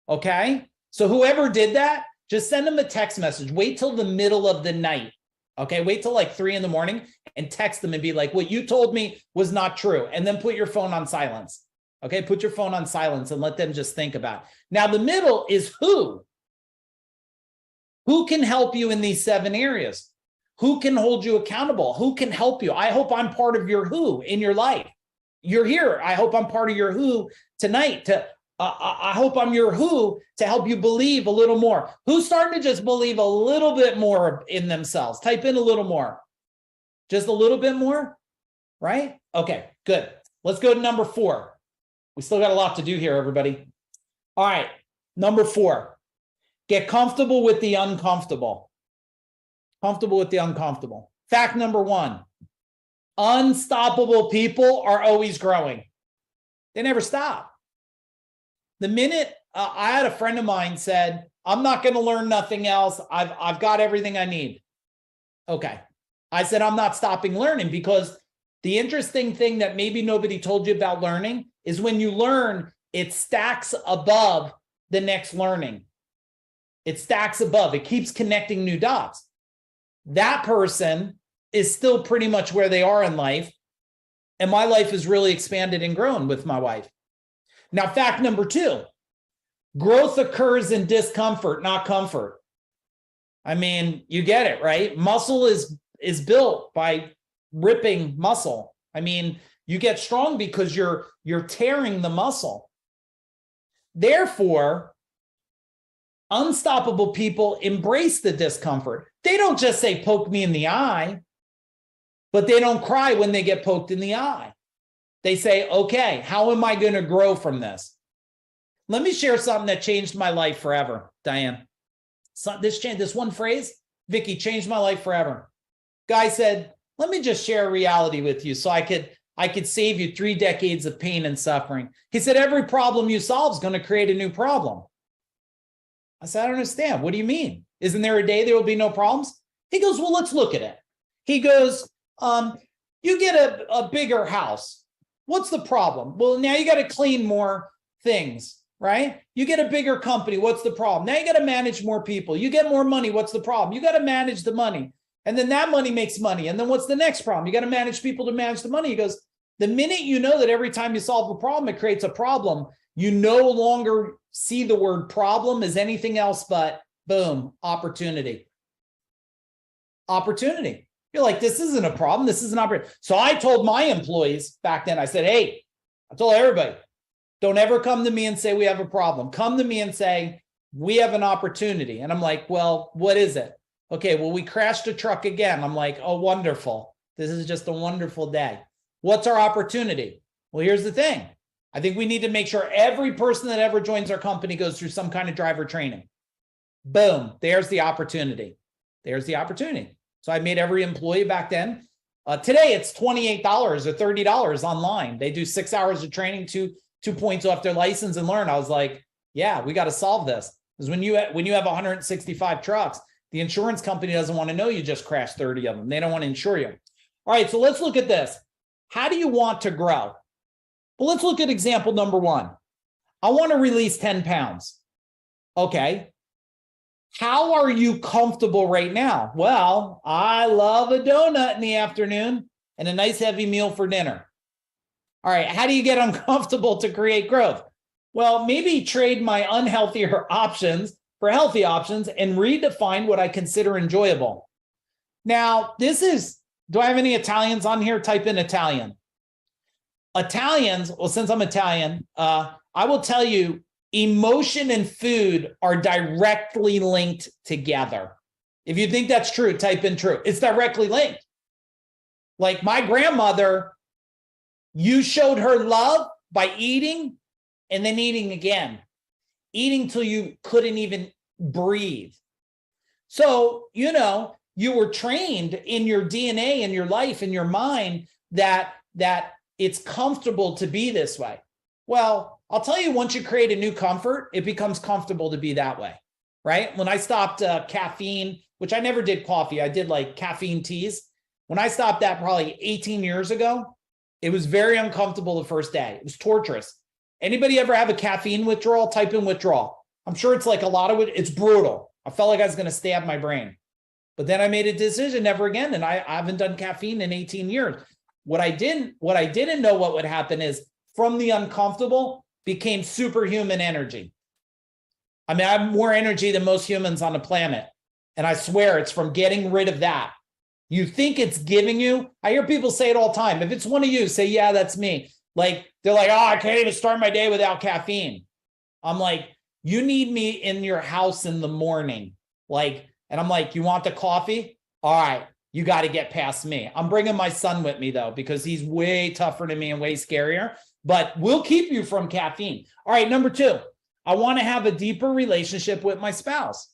okay? So whoever did that, just send them a text message. Wait till the middle of the night, okay? Wait till like 3 in the morning and text them and be like, what you told me was not true. And then put your phone on silence, okay? Put your phone on silence and let them just think about it. Now, the middle is who? Who can help you in these 7 areas? Who can hold you accountable? Who can help you? I hope I'm part of your who in your life. You're here. I hope I'm part of your who tonight. I hope I'm your who to help you believe a little more. Who's starting to just believe a little bit more in themselves? Type in a little more. Just a little bit more, right? Okay, good. Let's go to number 4. We still got a lot to do here, everybody. All right, number 4. Get comfortable with the uncomfortable. Comfortable with the uncomfortable. Fact number 1. Unstoppable people are always growing. They never stop. The minute I had a friend of mine said, I'm not going to learn nothing else. I've got everything I need. Okay. I said, I'm not stopping learning, because the interesting thing that maybe nobody told you about learning is when you learn, it stacks above the next learning. It stacks above. It keeps connecting new dots. That person is still pretty much where they are in life. And my life has really expanded and grown with my wife. Now, fact number 2, growth occurs in discomfort, not comfort. I mean, you get it, right? Muscle is built by ripping muscle. I mean, you get strong because you're tearing the muscle. Therefore, unstoppable people embrace the discomfort. They don't just say, poke me in the eye, but they don't cry when they get poked in the eye. They say, okay, how am I going to grow from this? Let me share something that changed my life forever, Diane. So this one phrase, Vicky, changed my life forever. Guy said, let me just share a reality with you so I could I could save you 3 decades of pain and suffering. He said, every problem you solve is going to create a new problem. I said, I don't understand. What do you mean? Isn't there a day there will be no problems? He goes, well, let's look at it. He goes, you get a bigger house. What's the problem? Well, now you got to clean more things, right? You get a bigger company. What's the problem? Now you got to manage more people. You get more money. What's the problem? You got to manage the money. And then that money makes money. And then what's the next problem? You got to manage people to manage the money. He goes, the minute you know that every time you solve a problem, it creates a problem, you no longer see the word problem as anything else but, boom, opportunity. Opportunity. You're like, this isn't a problem. This is an opportunity. So I told my employees back then, I said, hey, I told everybody, don't ever come to me and say we have a problem. Come to me and say, we have an opportunity. And I'm like, well, what is it? Okay, well, we crashed a truck again. I'm like, oh, wonderful. This is just a wonderful day. What's our opportunity? Well, here's the thing. I think we need to make sure every person that ever joins our company goes through some kind of driver training. Boom, there's the opportunity. There's the opportunity. So I made every employee back then. Today, it's $28 or $30 online. They do 6 hours of training, two points off their license and learn. I was like, yeah, we got to solve this. Because when you have 165 trucks, the insurance company doesn't want to know you just crashed 30 of them. They don't want to insure you. All right, so let's look at this. How do you want to grow? Well, let's look at example number 1. I want to release 10 pounds. Okay. How are you comfortable right now? Well, I love a donut in the afternoon and a nice heavy meal for dinner. All right, how do you get uncomfortable to create growth? Well, maybe trade my unhealthier options for healthy options and redefine what I consider enjoyable. Now, do I have any Italians on here? Type in Italian. Italians, well, since I'm Italian, I will tell you, emotion and food are directly linked together. If you think that's true, type in true. It's directly linked. Like my grandmother, you showed her love by eating and then eating again, eating till you couldn't even breathe. So, you were trained in your DNA, in your life, in your mind that it's comfortable to be this way. Well, I'll tell you, once you create a new comfort, it becomes comfortable to be that way, right? When I stopped caffeine, which I never did coffee, I did like caffeine teas. When I stopped that probably 18 years ago, it was very uncomfortable the first day. It was torturous. Anybody ever have a caffeine withdrawal? Type in withdrawal. I'm sure it's like a lot of it. It's brutal. I felt like I was going to stab my brain. But then I made a decision never again. And I haven't done caffeine in 18 years. What I didn't know what would happen is from the uncomfortable became superhuman energy. I mean, I have more energy than most humans on the planet. And I swear it's from getting rid of that. You think it's giving you, I hear people say it all the time. If it's one of you, say, yeah, that's me. Like, they're like, oh, I can't even start my day without caffeine. I'm like, you need me in your house in the morning. Like, and I'm like, you want the coffee? All right, you got to get past me. I'm bringing my son with me though, because he's way tougher than me and way scarier, but we'll keep you from caffeine. All right, number 2, I want to have a deeper relationship with my spouse.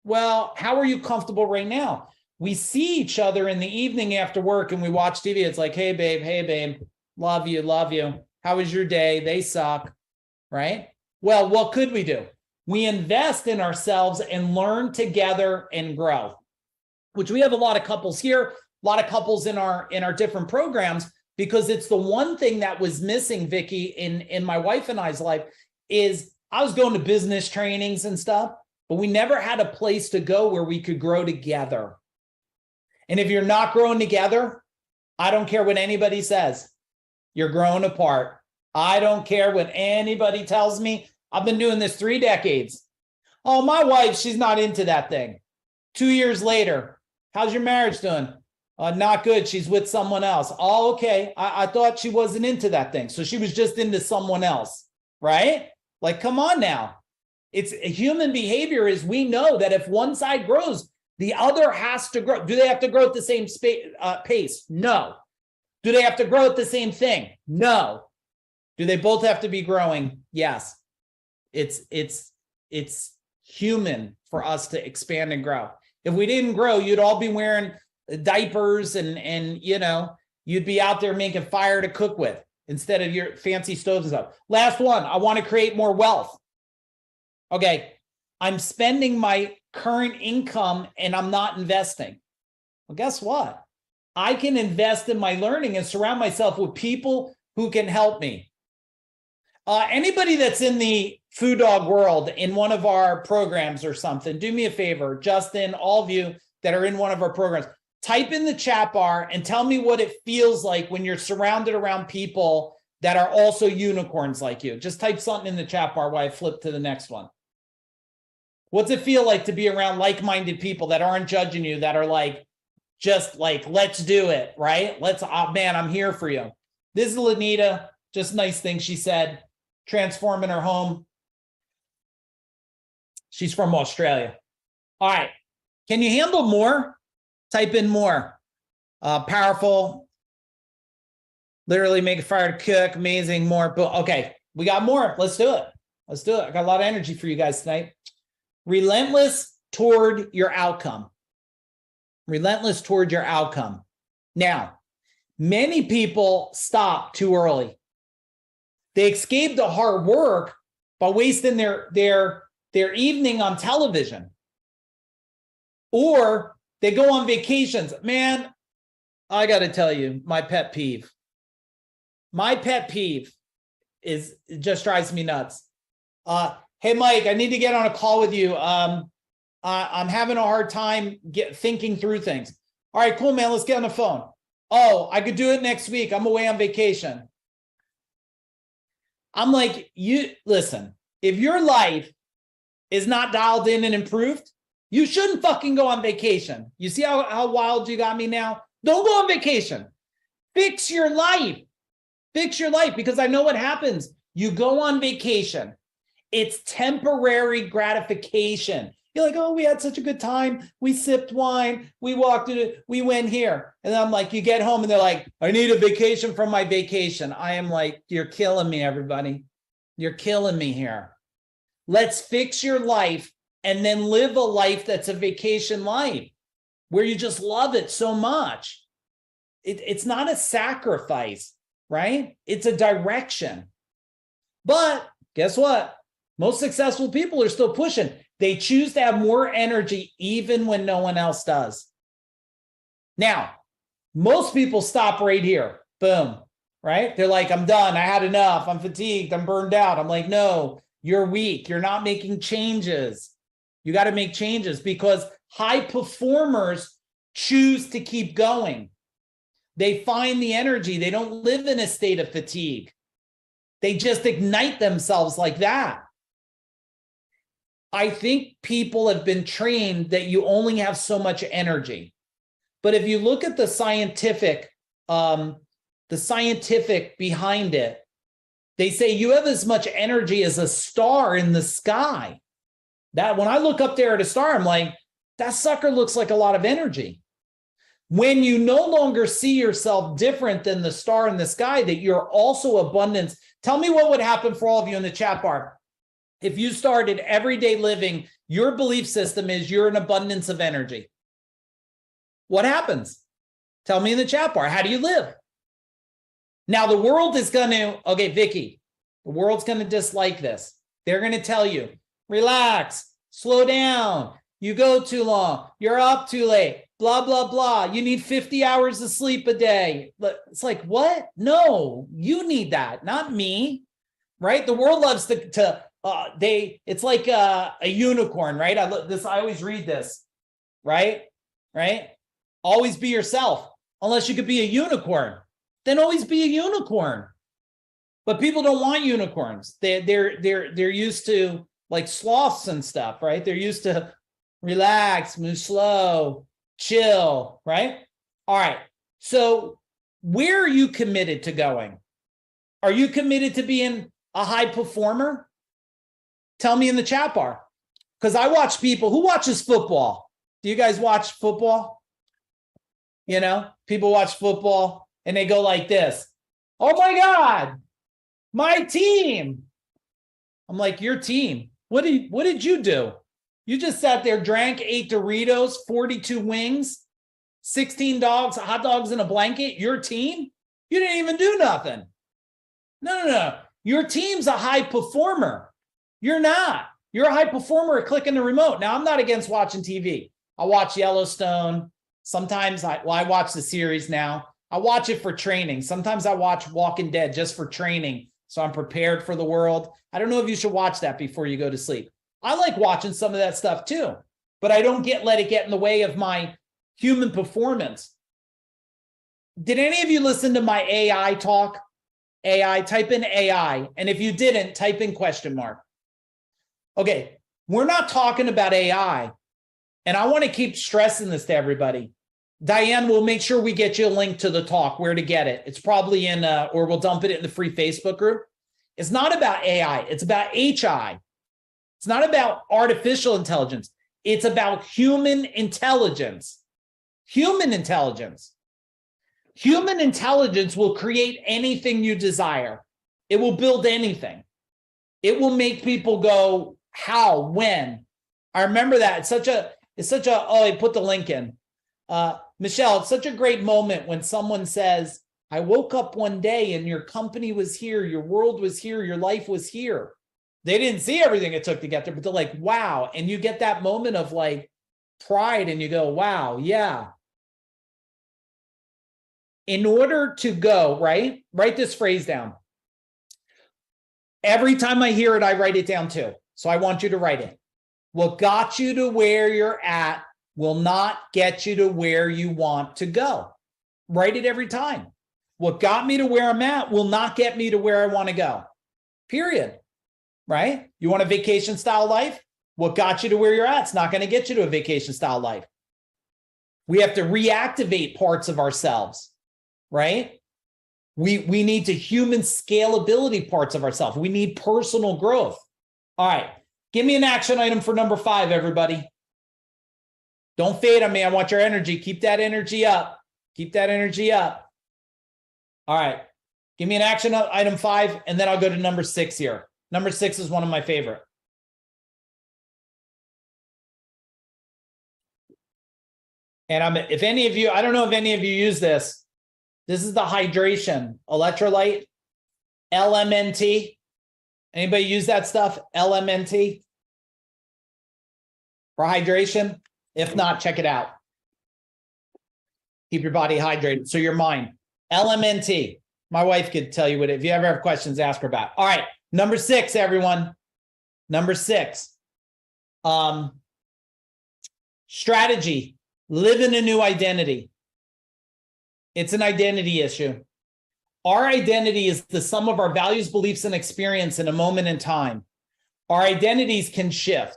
Well, how are you comfortable right now? We see each other in the evening after work and we watch TV. It's like, hey, babe, love you. How was your day? They suck, right? Well, what could we do? We invest in ourselves and learn together and grow, which we have a lot of couples here, a lot of couples in our different programs, because it's the one thing that was missing, Vicky, in my wife and I's life is I was going to business trainings and stuff, but we never had a place to go where we could grow together. And if you're not growing together, I don't care what anybody says. You're growing apart. I don't care what anybody tells me. I've been doing this 3 decades. Oh, my wife, she's not into that thing. 2 years later, how's your marriage doing? Not good. She's with someone else. Oh, okay. I thought she wasn't into that thing. So she was just into someone else, right? Like, come on now. It's human behavior is we know that if one side grows, the other has to grow. Do they have to grow at the same pace? No. Do they have to grow at the same thing? No. Do they both have to be growing? Yes. It's human for us to expand and grow. If we didn't grow, you'd all be wearing diapers and you'd be out there making fire to cook with instead of your fancy stoves and stuff. Last one, I want to create more wealth. Okay, I'm spending my current income and I'm not investing. Well, guess what? I can invest in my learning and surround myself with people who can help me. Anybody that's in the Food Dog world in one of our programs or something, do me a favor, Justin, all of you that are in one of our programs, type in the chat bar and tell me what it feels like when you're surrounded around people that are also unicorns like you. Just type something in the chat bar while I flip to the next one. What's it feel like to be around like-minded people that aren't judging you, that are like, just like, let's do it, right? Man, I'm here for you. This is Lanita, just nice thing she said, transforming her home. She's from Australia. All right, can you handle more? Type in more. Powerful, literally make a fire to cook, amazing, more. But okay, we got more. Let's do it. Let's do it. I got a lot of energy for you guys tonight. Relentless toward your outcome. Relentless toward your outcome. Now, many people stop too early. They escape the hard work by wasting their evening on television. Or they go on vacations. Man, I got to tell you, my pet peeve. My pet peeve is, it just drives me nuts. Hey, Mike, I need to get on a call with you. I'm having a hard time thinking through things. All right, cool, man. Let's get on the phone. Oh, I could do it next week. I'm away on vacation. I'm like, you listen, if your life is not dialed in and improved, you shouldn't fucking go on vacation. You see how wild you got me now? Don't go on vacation. Fix your life. Fix your life, because I know what happens. You go on vacation. It's temporary gratification. You're like, oh, we had such a good time. We sipped wine. We walked it. We went here. And I'm like, you get home and they're like, I need a vacation from my vacation. I am like, you're killing me, everybody. You're killing me here. Let's fix your life and then live a life that's a vacation life where you just love it so much. It's not a sacrifice, right? It's a direction. But guess what? Most successful people are still pushing. They choose to have more energy even when no one else does. Now, most people stop right here. Boom, right? They're like, I'm done. I had enough. I'm fatigued. I'm burned out. I'm like, no, you're weak. You're not making changes. You got to make changes, because high performers choose to keep going. They find the energy. They don't live in a state of fatigue. They just ignite themselves like that. I think people have been trained that you only have so much energy. But if you look at the scientific behind it, they say you have as much energy as a star in the sky. That when I look up there at a star, I'm like, that sucker looks like a lot of energy. When you no longer see yourself different than the star in the sky, that you're also abundance. Tell me what would happen for all of you in the chat bar. If you started everyday living, your belief system is you're an abundance of energy. What happens? Tell me in the chat bar. How do you live? Now, the world is going to, okay, Vicky, the world's going to dislike this. They're going to tell you, relax, slow down. You go too long. You're up too late. Blah, blah, blah. You need 50 hours of sleep a day. It's like, what? No, you need that, not me, right? The world loves it's like a unicorn, right? I always read this, right? Always be yourself. Unless you could be a unicorn, then always be a unicorn. But people don't want unicorns. They're used to like sloths and stuff, right? They're used to relax, move slow, chill, right? All right. So where are you committed to going? Are you committed to being a high performer? Tell me in the chat bar. Because I watch people. Who watches football? Do you guys watch football? You know, people watch football and they go like this. Oh my God, my team. I'm like, your team. What did you do? You just sat there, drank, ate Doritos, 42 wings, 16 dogs, hot dogs in a blanket, your team, you didn't even do nothing. No. Your team's a high performer. You're not. You're a high performer at clicking the remote. Now, I'm not against watching TV. I watch Yellowstone. Sometimes I watch the series now. I watch it for training. Sometimes I watch Walking Dead just for training, so I'm prepared for the world. I don't know if you should watch that before you go to sleep. I like watching some of that stuff too, but I don't let it get in the way of my human performance. Did any of you listen to my AI talk? AI, type in AI. And if you didn't, type in question mark. Okay, we're not talking about AI. And I want to keep stressing this to everybody. Diane, we'll make sure we get you a link to the talk, where to get it. It's probably in, or we'll dump it in the free Facebook group. It's not about AI. It's about HI. It's not about artificial intelligence. It's about human intelligence. Human intelligence. Human intelligence will create anything you desire. It will build anything. It will make people go, how, when? I remember that. It's such a, oh, I put the link in. Michelle, it's such a great moment when someone says, I woke up one day and your company was here, your world was here, your life was here. They didn't see everything it took to get there, but they're like, wow. And you get that moment of like pride and you go, wow, yeah. In order to go, right? Write this phrase down. Every time I hear it, I write it down too. So I want you to write it. What got you to where you're at will not get you to where you want to go. Write it every time. What got me to where I'm at will not get me to where I want to go. Period. Right? You want a vacation style life? What got you to where you're at? It's not going to get you to a vacation style life. We have to reactivate parts of ourselves, right? We need to human scalability parts of ourselves. We need personal growth. All right. Give me an action item for number 5, everybody. Don't fade on me. I want your energy. Keep that energy up. Keep that energy up. All right. Give me an action item 5, and then I'll go to number 6 here. Number 6 is one of my favorite. And if any of you, I don't know if any of you use this. This is the hydration electrolyte, LMNT. Anybody use that stuff? LMNT for hydration? If not, check it out. Keep your body hydrated. So your mind. LMNT. My wife could tell you what, if you ever have questions, ask her about. All right. Number 6, everyone. Number 6. Strategy. Live in a new identity. It's an identity issue. Our identity is the sum of our values, beliefs, and experience in a moment in time. Our identities can shift.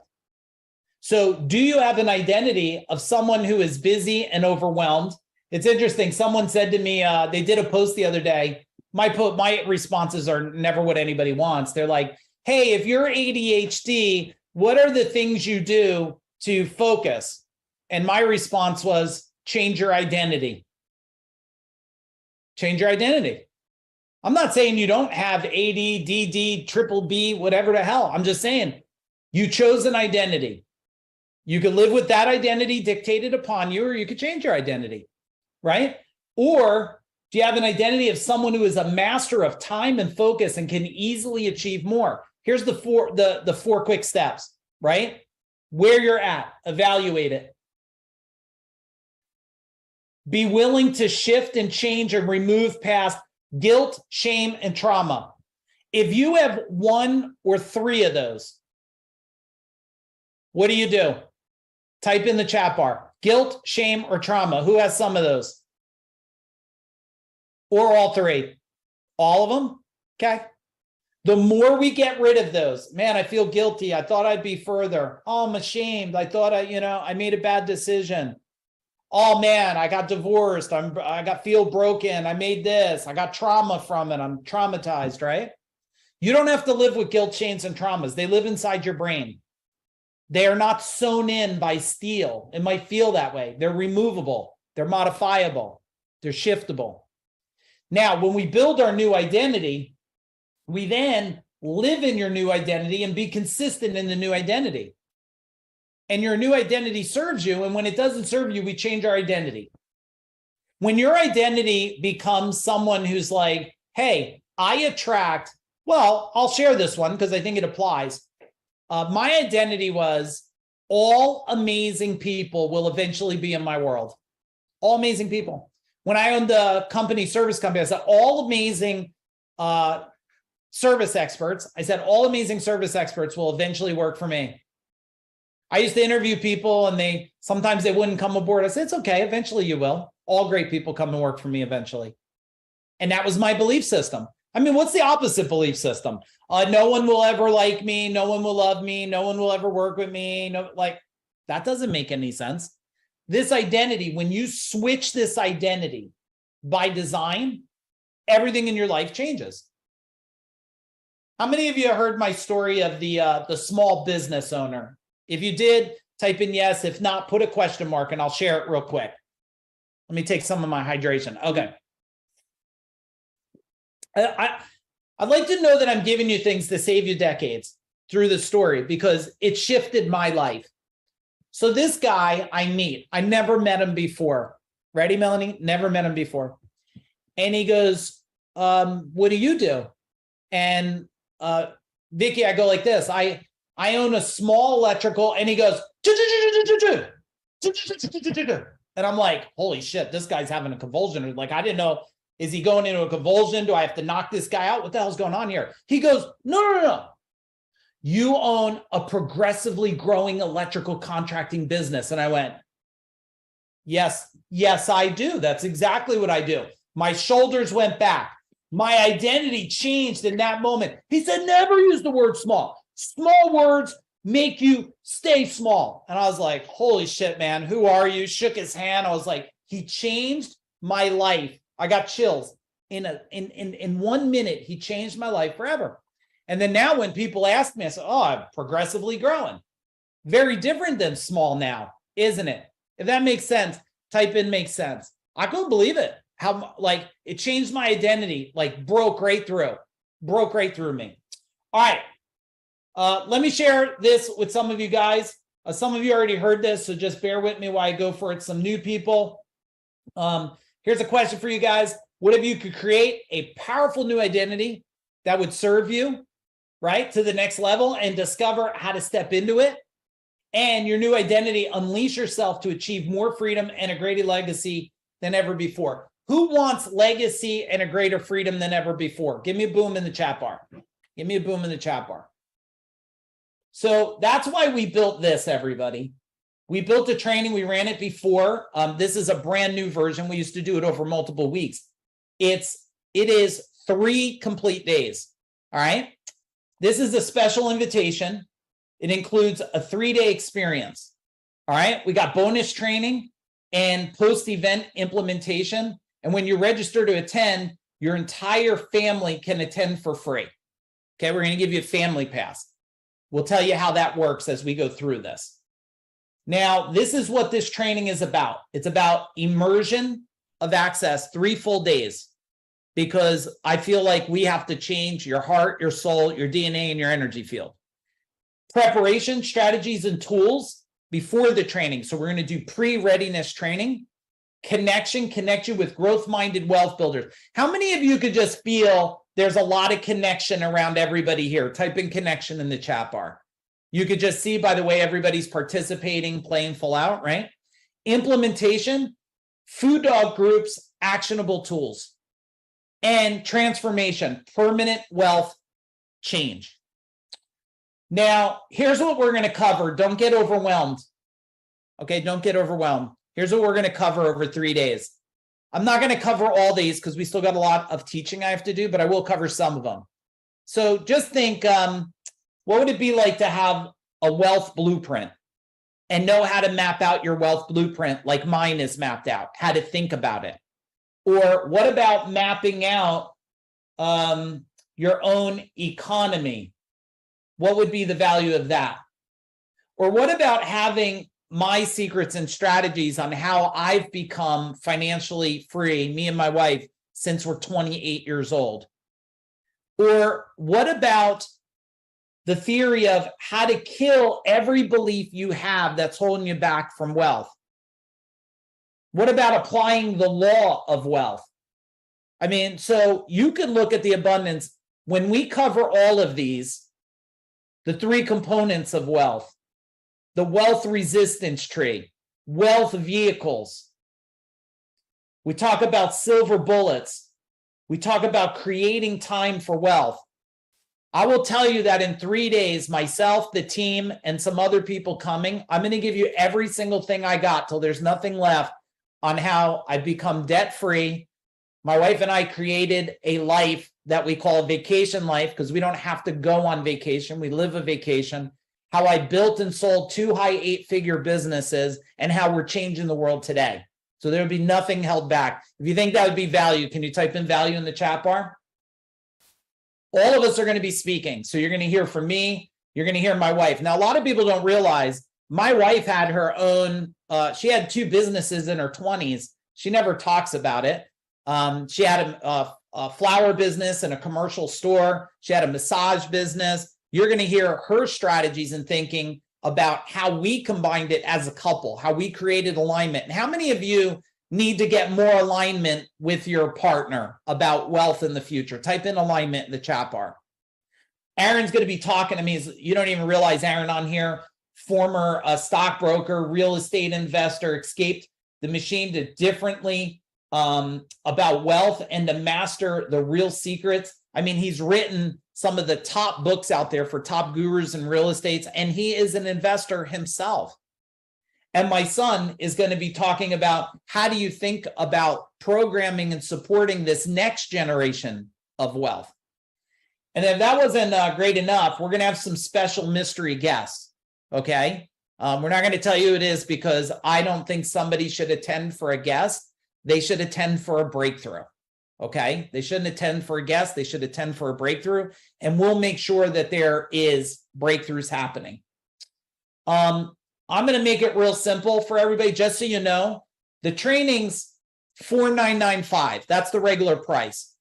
So do you have an identity of someone who is busy and overwhelmed? It's interesting. Someone said to me, they did a post the other day. My responses are never what anybody wants. They're like, hey, if you're ADHD, what are the things you do to focus? And my response was, change your identity. Change your identity. I'm not saying you don't have AD, DD, triple B, whatever the hell. I'm just saying you chose an identity. You could live with that identity dictated upon you, or you could change your identity, right? Or do you have an identity of someone who is a master of time and focus and can easily achieve more? Here's the four quick steps, right? Where you're at, evaluate it. Be willing to shift and change and remove past guilt, shame, and trauma. If you have 1 or 3 of those, what do? Type in the chat bar, guilt, shame, or trauma. Who has some of those? Or all 3? All of them? Okay. The more we get rid of those, man, I feel guilty. I thought I'd be further. Oh, I'm ashamed. I thought I made a bad decision. Oh man, I got divorced. feel broken. I made this. I got trauma from it. I'm traumatized, right? You don't have to live with guilt, shames, and traumas. They live inside your brain. They are not sewn in by steel. It might feel that way. They're removable. They're modifiable. They're shiftable. Now, when we build our new identity, we then live in your new identity and be consistent in the new identity. And your new identity serves you. And when it doesn't serve you, we change our identity. When your identity becomes someone who's like, hey, I attract, well, I'll share this one because I think it applies. My identity was all amazing people will eventually be in my world. All amazing people. When I owned the service company, I said all amazing service experts. I said all amazing service experts will eventually work for me. I used to interview people and sometimes they wouldn't come aboard. I said, it's okay. Eventually you will. All great people come and work for me eventually. And that was my belief system. I mean, what's the opposite belief system? No one will ever like me. No one will love me. No one will ever work with me. No, like that doesn't make any sense. This identity, when you switch this identity by design, everything in your life changes. How many of you heard my story of the small business owner? If you did, type in yes. If not, put a question mark and I'll share it real quick. Let me take some of my hydration. Okay. I'd like to know that I'm giving you things to save you decades through the story because it shifted my life. So this guy I meet, I never met him before. Ready, Melanie? Never met him before. And he goes, what do you do? And Vicki, I go like this. I own a small electrical, and he goes, and I'm like, holy shit, this guy's having a convulsion. Like, I didn't know, is he going into a convulsion? Do I have to knock this guy out? What the hell's going on here? He goes, no. You own a progressively growing electrical contracting business. And I went, yes, I do. That's exactly what I do. My shoulders went back. My identity changed in that moment. He said, never use the word small. Small words make you stay small. And I was like, holy shit, man, who are you? Shook his hand. I was like, he changed my life. I got chills. In 1 minute, he changed my life forever. And then now when people ask me, I say, oh, I'm progressively growing. Very different than small now, isn't it? If that makes sense, type in makes sense. I couldn't believe it. How like it changed my identity, like broke right through me. All right. Let me share this with some of you guys. Some of you already heard this, so just bear with me while I go for it. Some new people. Here's a question for you guys. What if you could create a powerful new identity that would serve you, right, to the next level and discover how to step into it? And your new identity, unleash yourself to achieve more freedom and a greater legacy than ever before. Who wants legacy and a greater freedom than ever before? Give me a boom in the chat bar. Give me a boom in the chat bar. So that's why we built this, everybody. We built a training. We ran it before. This is a brand new version. We used to do it over multiple weeks. It is 3 complete days. All right. This is a special invitation. It includes a 3-day experience. All right. We got bonus training and post-event implementation. And when you register to attend, your entire family can attend for free. Okay. We're going to give you a family pass. We'll tell you how that works as we go through this. Now, this is what this training is about. It's about immersion of access, 3 full days, because I feel like we have to change your heart, your soul, your DNA, and your energy field. Preparation, strategies, and tools before the training. So we're going to do pre-readiness training. Connection, connect you with growth-minded wealth builders. How many of you could just feel there's a lot of connection around everybody here? Type in connection in the chat bar. You could just see by the way everybody's participating, playing full out, right? Implementation, food dog groups, actionable tools, and transformation, permanent wealth change. Now, here's what we're going to cover. Don't get overwhelmed. Okay, don't get overwhelmed. Here's what we're going to cover over 3 days. I'm not going to cover all these because we still got a lot of teaching I have to do, but I will cover some of them. So just think, what would it be like to have a wealth blueprint and know how to map out your wealth blueprint like mine is mapped out, how to think about it? Or what about mapping out your own economy? What would be the value of that? Or what about having my secrets and strategies on how I've become financially free, me and my wife, since we're 28 years old? Or what about the theory of how to kill every belief you have that's holding you back from wealth? What about applying the law of wealth? I mean, so you can look at the abundance. When we cover all of these, the three components of wealth, the wealth resistance tree, wealth vehicles. We talk about silver bullets. We talk about creating time for wealth. I will tell you that in 3 days, myself, the team, and some other people coming, I'm going to give you every single thing I got till there's nothing left on how I become debt-free. My wife and I created a life that we call a vacation life because we don't have to go on vacation. We live a vacation. How I built and sold 2 high 8-figure businesses and how we're changing the world today. So there would be nothing held back. If you think that would be value, can you type in value in the chat bar? All of us are going to be speaking. So you're going to hear from me. You're going to hear my wife. Now, a lot of people don't realize my wife had her own, she had 2 businesses in her 20s. She never talks about it. She had a flower business and a commercial store. She had a massage business. You're going to hear her strategies and thinking about how we combined it as a couple, how we created alignment. And how many of you need to get more alignment with your partner about wealth in the future? Type in alignment in the chat bar. Aaron's going to be talking to me. You don't even realize Aaron on here, former stockbroker, real estate investor, escaped the machine to differently about wealth and to master the real secrets. I mean, he's written some of the top books out there for top gurus in real estate, and he is an investor himself. And my son is going to be talking about how do you think about programming and supporting this next generation of wealth. And if that wasn't great enough, we're going to have some special mystery guests, okay? We're not going to tell you who it is because I don't think somebody should attend for a guest. They should attend for a breakthrough, okay? They shouldn't attend for a guest. They should attend for a breakthrough, and we'll make sure that there is breakthroughs happening. I'm going to make it real simple for everybody, just so you know. The training's $4,995. That's the regular price.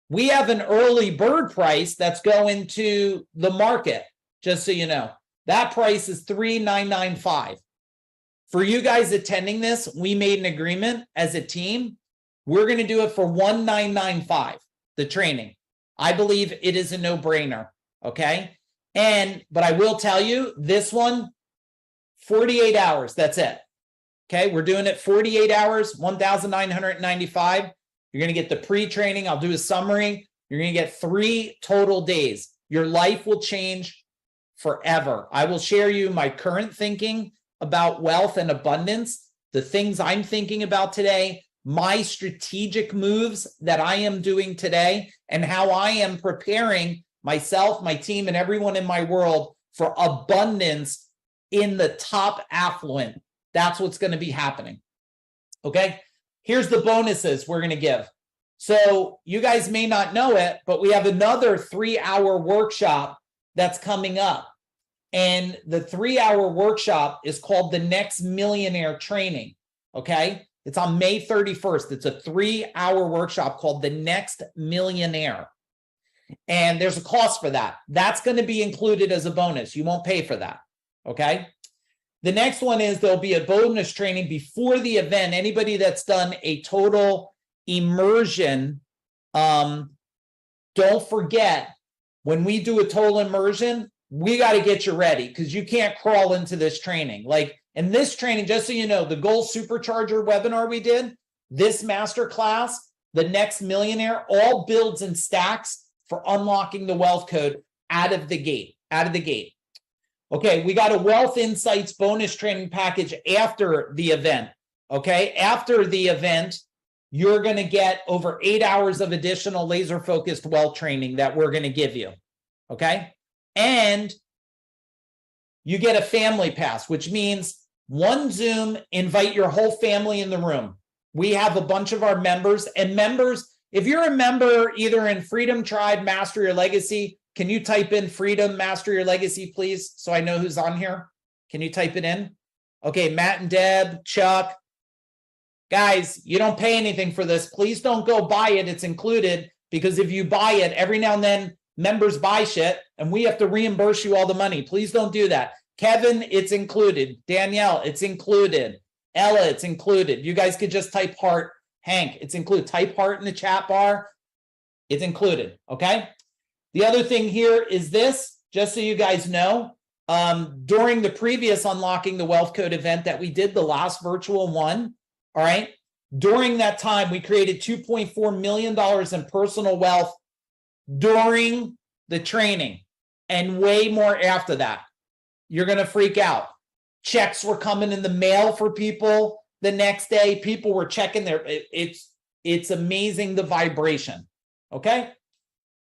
We have an early bird price that's going to the market, just so you know. That price is $3,995. For you guys attending this, we made an agreement as a team. We're going to do it for $1,995, the training. I believe it is a no-brainer, okay? But I will tell you, this one, 48 hours, that's it. Okay, we're doing it 48 hours, $1,995. You're going to get the pre-training. I'll do a summary. You're going to get 3 total days. Your life will change forever. I will share you my current thinking about wealth and abundance, the things I'm thinking about today, my strategic moves that I am doing today, and how I am preparing myself, my team, and everyone in my world for abundance in the top affluent. That's what's going to be happening. Okay, here's the bonuses we're going to give. So you guys may not know it, but we have another 3-hour workshop that's coming up. And the 3-hour workshop is called the Next Millionaire Training. Okay, it's on May 31st. It's a 3-hour workshop called the Next Millionaire. And there's a cost for that. That's going to be included as a bonus. You won't pay for that. Okay. The next one is there'll be a bonus training before the event. Anybody that's done a total immersion, don't forget, when we do a total immersion, we got to get you ready because you can't crawl into this training. Like in this training, just so you know, the Goal Supercharger webinar we did, this masterclass, the Next Millionaire, all builds and stacks for unlocking the wealth code out of the gate. Okay, we got a Wealth Insights bonus training package after the event. Okay, after the event, you're going to get over 8 hours of additional laser-focused wealth training that we're going to give you. Okay, and you get a family pass, which means one Zoom, invite your whole family in the room. We have a bunch of our members, and members, if you're a member either in Freedom Tribe, Master Your Legacy, can you type in Freedom, Master Your Legacy, please, so I know who's on here? Can you type it in? Okay, Matt and Deb, Chuck. Guys, you don't pay anything for this. Please don't go buy it. It's included, because if you buy it, every now and then members buy shit, and we have to reimburse you all the money. Please don't do that. Kevin, it's included. Danielle, it's included. Ella, it's included. You guys could just type heart. Hank, it's included. Type heart in the chat bar. It's included, okay? The other thing here is this, just so you guys know, during the previous Unlocking the Wealth Code event that we did, the last virtual one, all right? During that time, we created $2.4 million in personal wealth during the training and way more after that. You're going to freak out. Checks were coming in the mail for people the next day. People were checking their, it's amazing the vibration. Okay.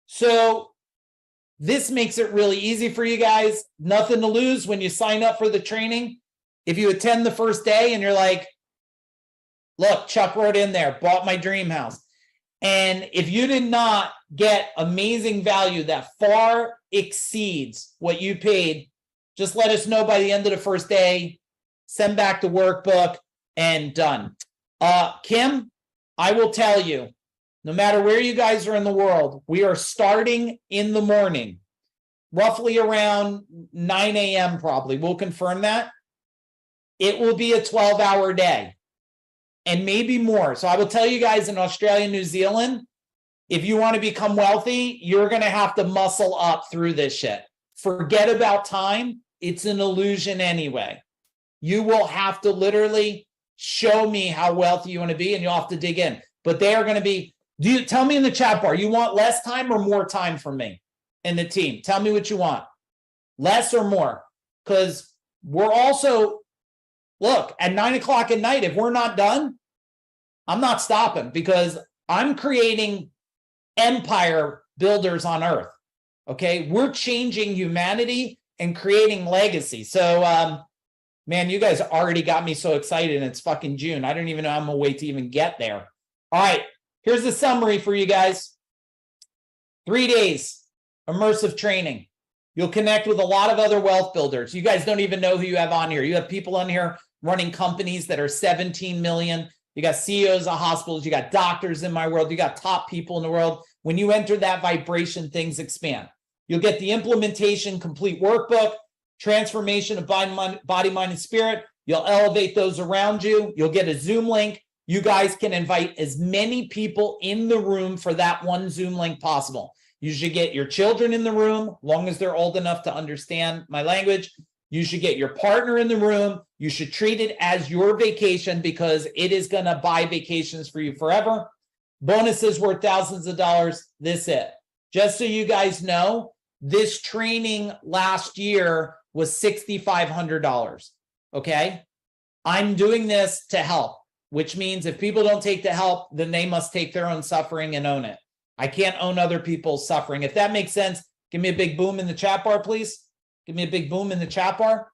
So this makes it really easy for you guys. Nothing to lose when you sign up for the training. If you attend the first day and you're like, look, Chuck wrote in there, bought my dream house. And if you did not get amazing value that far exceeds what you paid, just let us know by the end of the first day, send back the workbook, and done. Kim, I will tell you, no matter where you guys are in the world, we are starting in the morning, roughly around 9 a.m. probably. We'll confirm that. It will be a 12-hour day and maybe more. So I will tell you guys in Australia and New Zealand, if you want to become wealthy, you're going to have to muscle up through this shit. Forget about time. It's an illusion anyway. You will have to literally show me how wealthy you want to be, and you'll have to dig in. But they are going to be, tell me in the chat bar, you want less time or more time from me and the team? Tell me what you want. Less or more? Because we're also, look, at 9 o'clock at night, if we're not done, I'm not stopping, because I'm creating empire builders on earth. Okay. We're changing humanity and creating legacy. So, man, you guys already got me so excited, and it's fucking June. I don't even know how I'm gonna wait to even get there. All right. Here's the summary for you guys. 3 days, immersive training. You'll connect with a lot of other wealth builders. You guys don't even know who you have on here. You have people on here running companies that are 17 million. You got CEOs of hospitals. You got doctors in my world. You got top people in the world. When you enter that vibration, things expand. You'll get the implementation complete workbook, transformation of body, mind, and spirit. You'll elevate those around you. You'll get a Zoom link. You guys can invite as many people in the room for that one Zoom link possible. You should get your children in the room, long as they're old enough to understand my language. You should get your partner in the room. You should treat it as your vacation, because it is going to buy vacations for you forever. Bonuses worth thousands of dollars. This it. Just so you guys know, this training last year was $6,500. Okay. I'm doing this to help, which means if people don't take the help, then they must take their own suffering and own it. I can't own other people's suffering. If that makes sense, give me a big boom in the chat bar, please. Give me a big boom in the chat bar.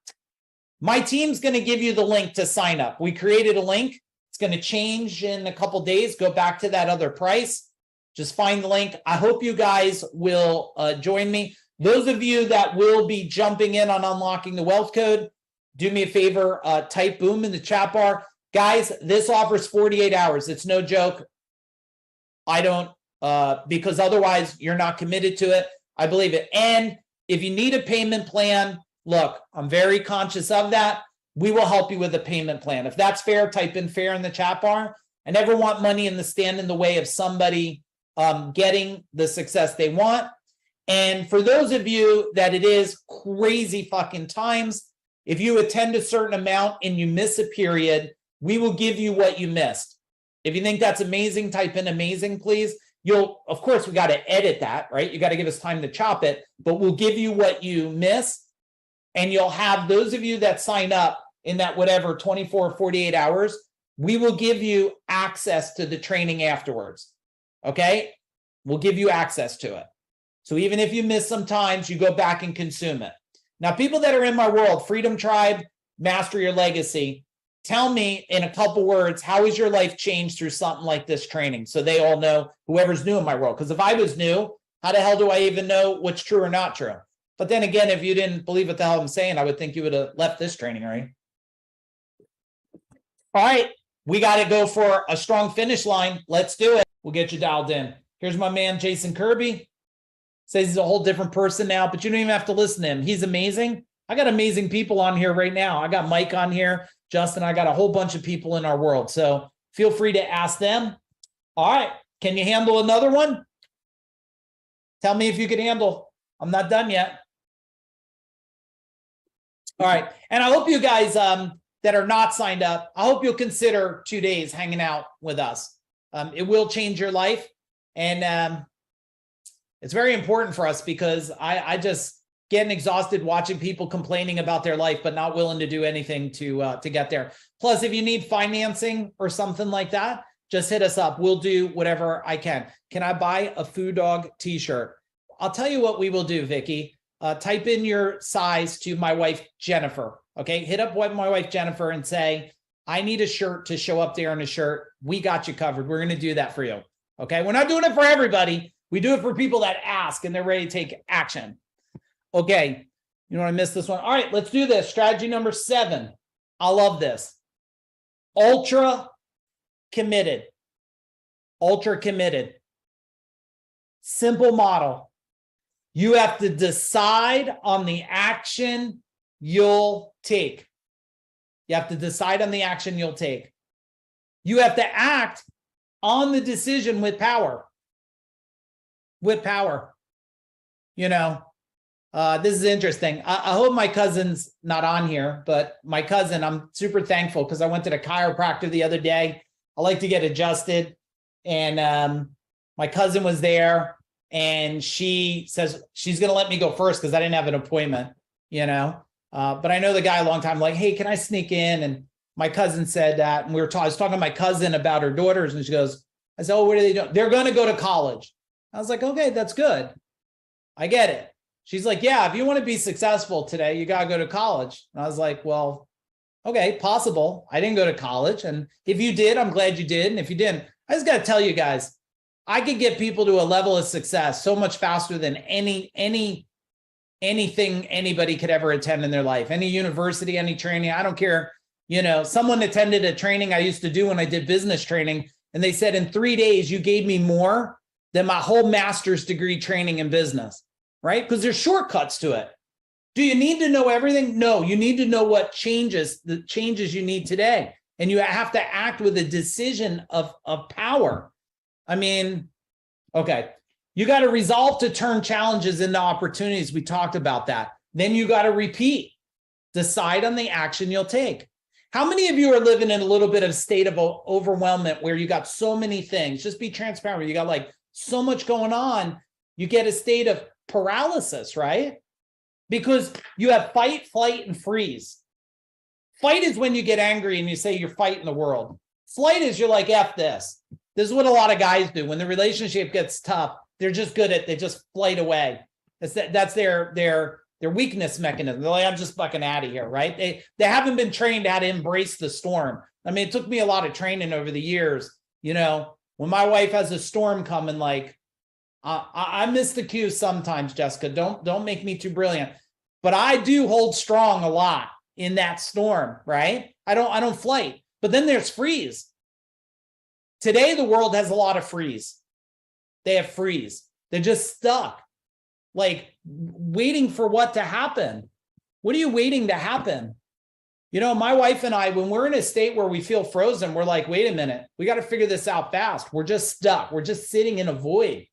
My team's going to give you the link to sign up. We created a link. It's going to change in a couple days. Go back to that other price. Just find the link. I hope you guys will join me. Those of you that will be jumping in on Unlocking the Wealth Code, do me a favor, type boom in the chat bar. Guys, this offers 48 hours. It's no joke. I don't, because otherwise you're not committed to it. I believe it. And if you need a payment plan, look, I'm very conscious of that. We will help you with a payment plan. If that's fair, type in fair in the chat bar. I never want money to stand in the way of somebody getting the success they want. And for those of you that it is crazy fucking times, if you attend a certain amount and you miss a period, we will give you what you missed. If you think that's amazing, type in amazing, please. Of course, we got to edit that, right? You got to give us time to chop it, but we'll give you what you miss. And you'll have those of you that sign up in that whatever 24 or 48 hours, we will give you access to the training afterwards. Okay? We'll give you access to it. So even if you miss sometimes, you go back and consume it. Now, people that are in my world, Freedom Tribe, Master Your Legacy, tell me in a couple words, how has your life changed through something like this training? So they all know, whoever's new in my world. Because if I was new, how the hell do I even know what's true or not true? But then again, if you didn't believe what the hell I'm saying, I would think you would have left this training, right? All right, we got to go for a strong finish line. Let's do it. We'll get you dialed in. Here's my man, Jason Kirby. Says he's a whole different person now, but you don't even have to listen to him. He's amazing. I got amazing people on here right now. I got Mike on here, Justin, I got a whole bunch of people in our world, so feel free to ask them. All right, can you handle another one? Tell me if you can handle. I'm not done yet. All right, and I hope you guys that are not signed up, I hope you'll consider 2 days hanging out with us. It will change your life, and it's very important for us because I just getting exhausted watching people complaining about their life but not willing to do anything to get there. Plus, if you need financing or something like that, just hit us up. We'll do whatever I can. Can I buy a Food Dog t-shirt? I'll tell you what we will do, Vicky. Type in your size to my wife, Jennifer. Okay, hit up my wife, Jennifer, and say, I need a shirt to show up there in a shirt. We got you covered. We're going to do that for you. Okay, we're not doing it for everybody. We do it for people that ask and they're ready to take action. Okay, you know what, I missed this one. All right, let's do this. Strategy number 7. I love this. Ultra committed. Ultra committed. Simple model. You have to decide on the action you'll take. You have to decide on the action you'll take. You have to act on the decision with power. With power. You know, this is interesting. I hope my cousin's not on here, but my cousin, I'm super thankful because I went to the chiropractor the other day. I like to get adjusted. And my cousin was there and she says she's going to let me go first because I didn't have an appointment, you know. But I know the guy a long time, like, hey, can I sneak in? And my cousin said that. And I was talking to my cousin about her daughters and she goes, I said, oh, what are they doing? They're going to go to college. I was like, okay, that's good. I get it. She's like, yeah, if you want to be successful today, you got to go to college. And I was like, well, okay, possible. I didn't go to college. And if you did, I'm glad you did. And if you didn't, I just got to tell you guys, I could get people to a level of success so much faster than anything anybody could ever attend in their life. Any university, any training, I don't care. You know, someone attended a training I used to do when I did business training, and they said, in 3 days, you gave me more than my whole master's degree training in business, right? Because there's shortcuts to it. Do you need to know everything? No, you need to know what changes, the changes you need today. And you have to act with a decision of power. I mean, okay, you got to resolve to turn challenges into opportunities. We talked about that. Then you got to repeat, decide on the action you'll take. How many of you are living in a little bit of state of overwhelmment where you got so many things? Just be transparent. You got like so much going on. You get a state of paralysis, right? Because you have fight, flight, and freeze. Fight is when you get angry and you say you're fighting the world. Flight is you're like, F this. This is what a lot of guys do. When the relationship gets tough, they're just good at, they just flight away. That's their weakness mechanism. They're like, I'm just fucking out of here, right? They haven't been trained how to embrace the storm. I mean, it took me a lot of training over the years. You know, when my wife has a storm coming, like, I miss the cues sometimes, Jessica. Don't make me too brilliant. But I do hold strong a lot in that storm, right? I don't flight. But then there's freeze. Today, the world has a lot of freeze. They have freeze. They're just stuck, like waiting for what to happen. What are you waiting to happen? You know, my wife and I, when we're in a state where we feel frozen, we're like, wait a minute, we got to figure this out fast. We're just stuck. We're just sitting in a void.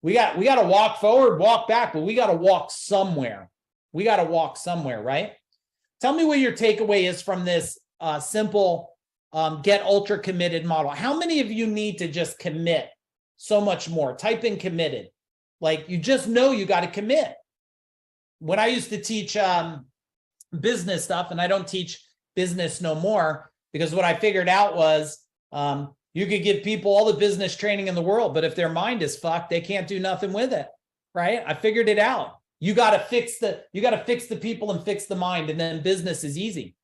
We got to walk forward, walk back, but we got to walk somewhere. We got to walk somewhere, right? Tell me what your takeaway is from this simple get ultra committed model. How many of you need to just commit so much more? Type in committed. Like, you just know you got to commit. When I used to teach business stuff, and I don't teach business no more, because what I figured out was you could give people all the business training in the world, but if their mind is fucked, they can't do nothing with it, right? I figured it out. You got to fix the people and fix the mind, and then business is easy.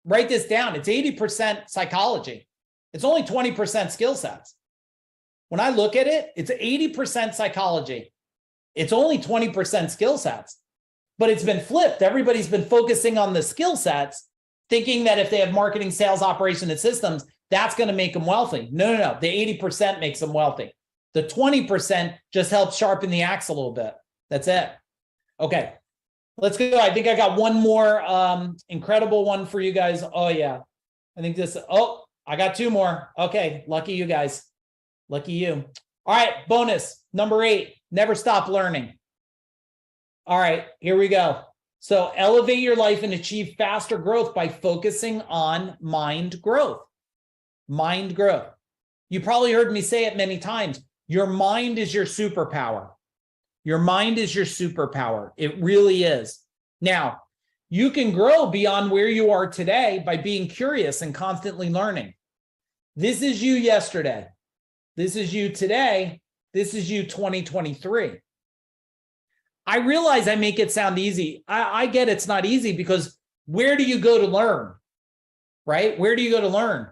Write this down. It's 80% psychology. It's only 20% skill sets. When I look at it, it's 80% psychology. It's only 20% skill sets. But it's been flipped. Everybody's been focusing on the skill sets, thinking that if they have marketing, sales, operation, and systems, that's going to make them wealthy. No. The 80% makes them wealthy. The 20% just helps sharpen the axe a little bit. That's it. Okay, let's go. I think I got one more incredible one for you guys. Oh, yeah. I think this, oh, I got 2 more. Okay, lucky you guys. Lucky you. All right, bonus, number 8, never stop learning. All right, here we go. So elevate your life and achieve faster growth by focusing on mind growth. Mind growth. You probably heard me say it many times. Your mind is your superpower. Your mind is your superpower. It really is. Now, you can grow beyond where you are today by being curious and constantly learning. This is you yesterday. This is you today. This is you 2023. I realize I make it sound easy. I get it's not easy, because where do you go to learn, right? Where do you go to learn?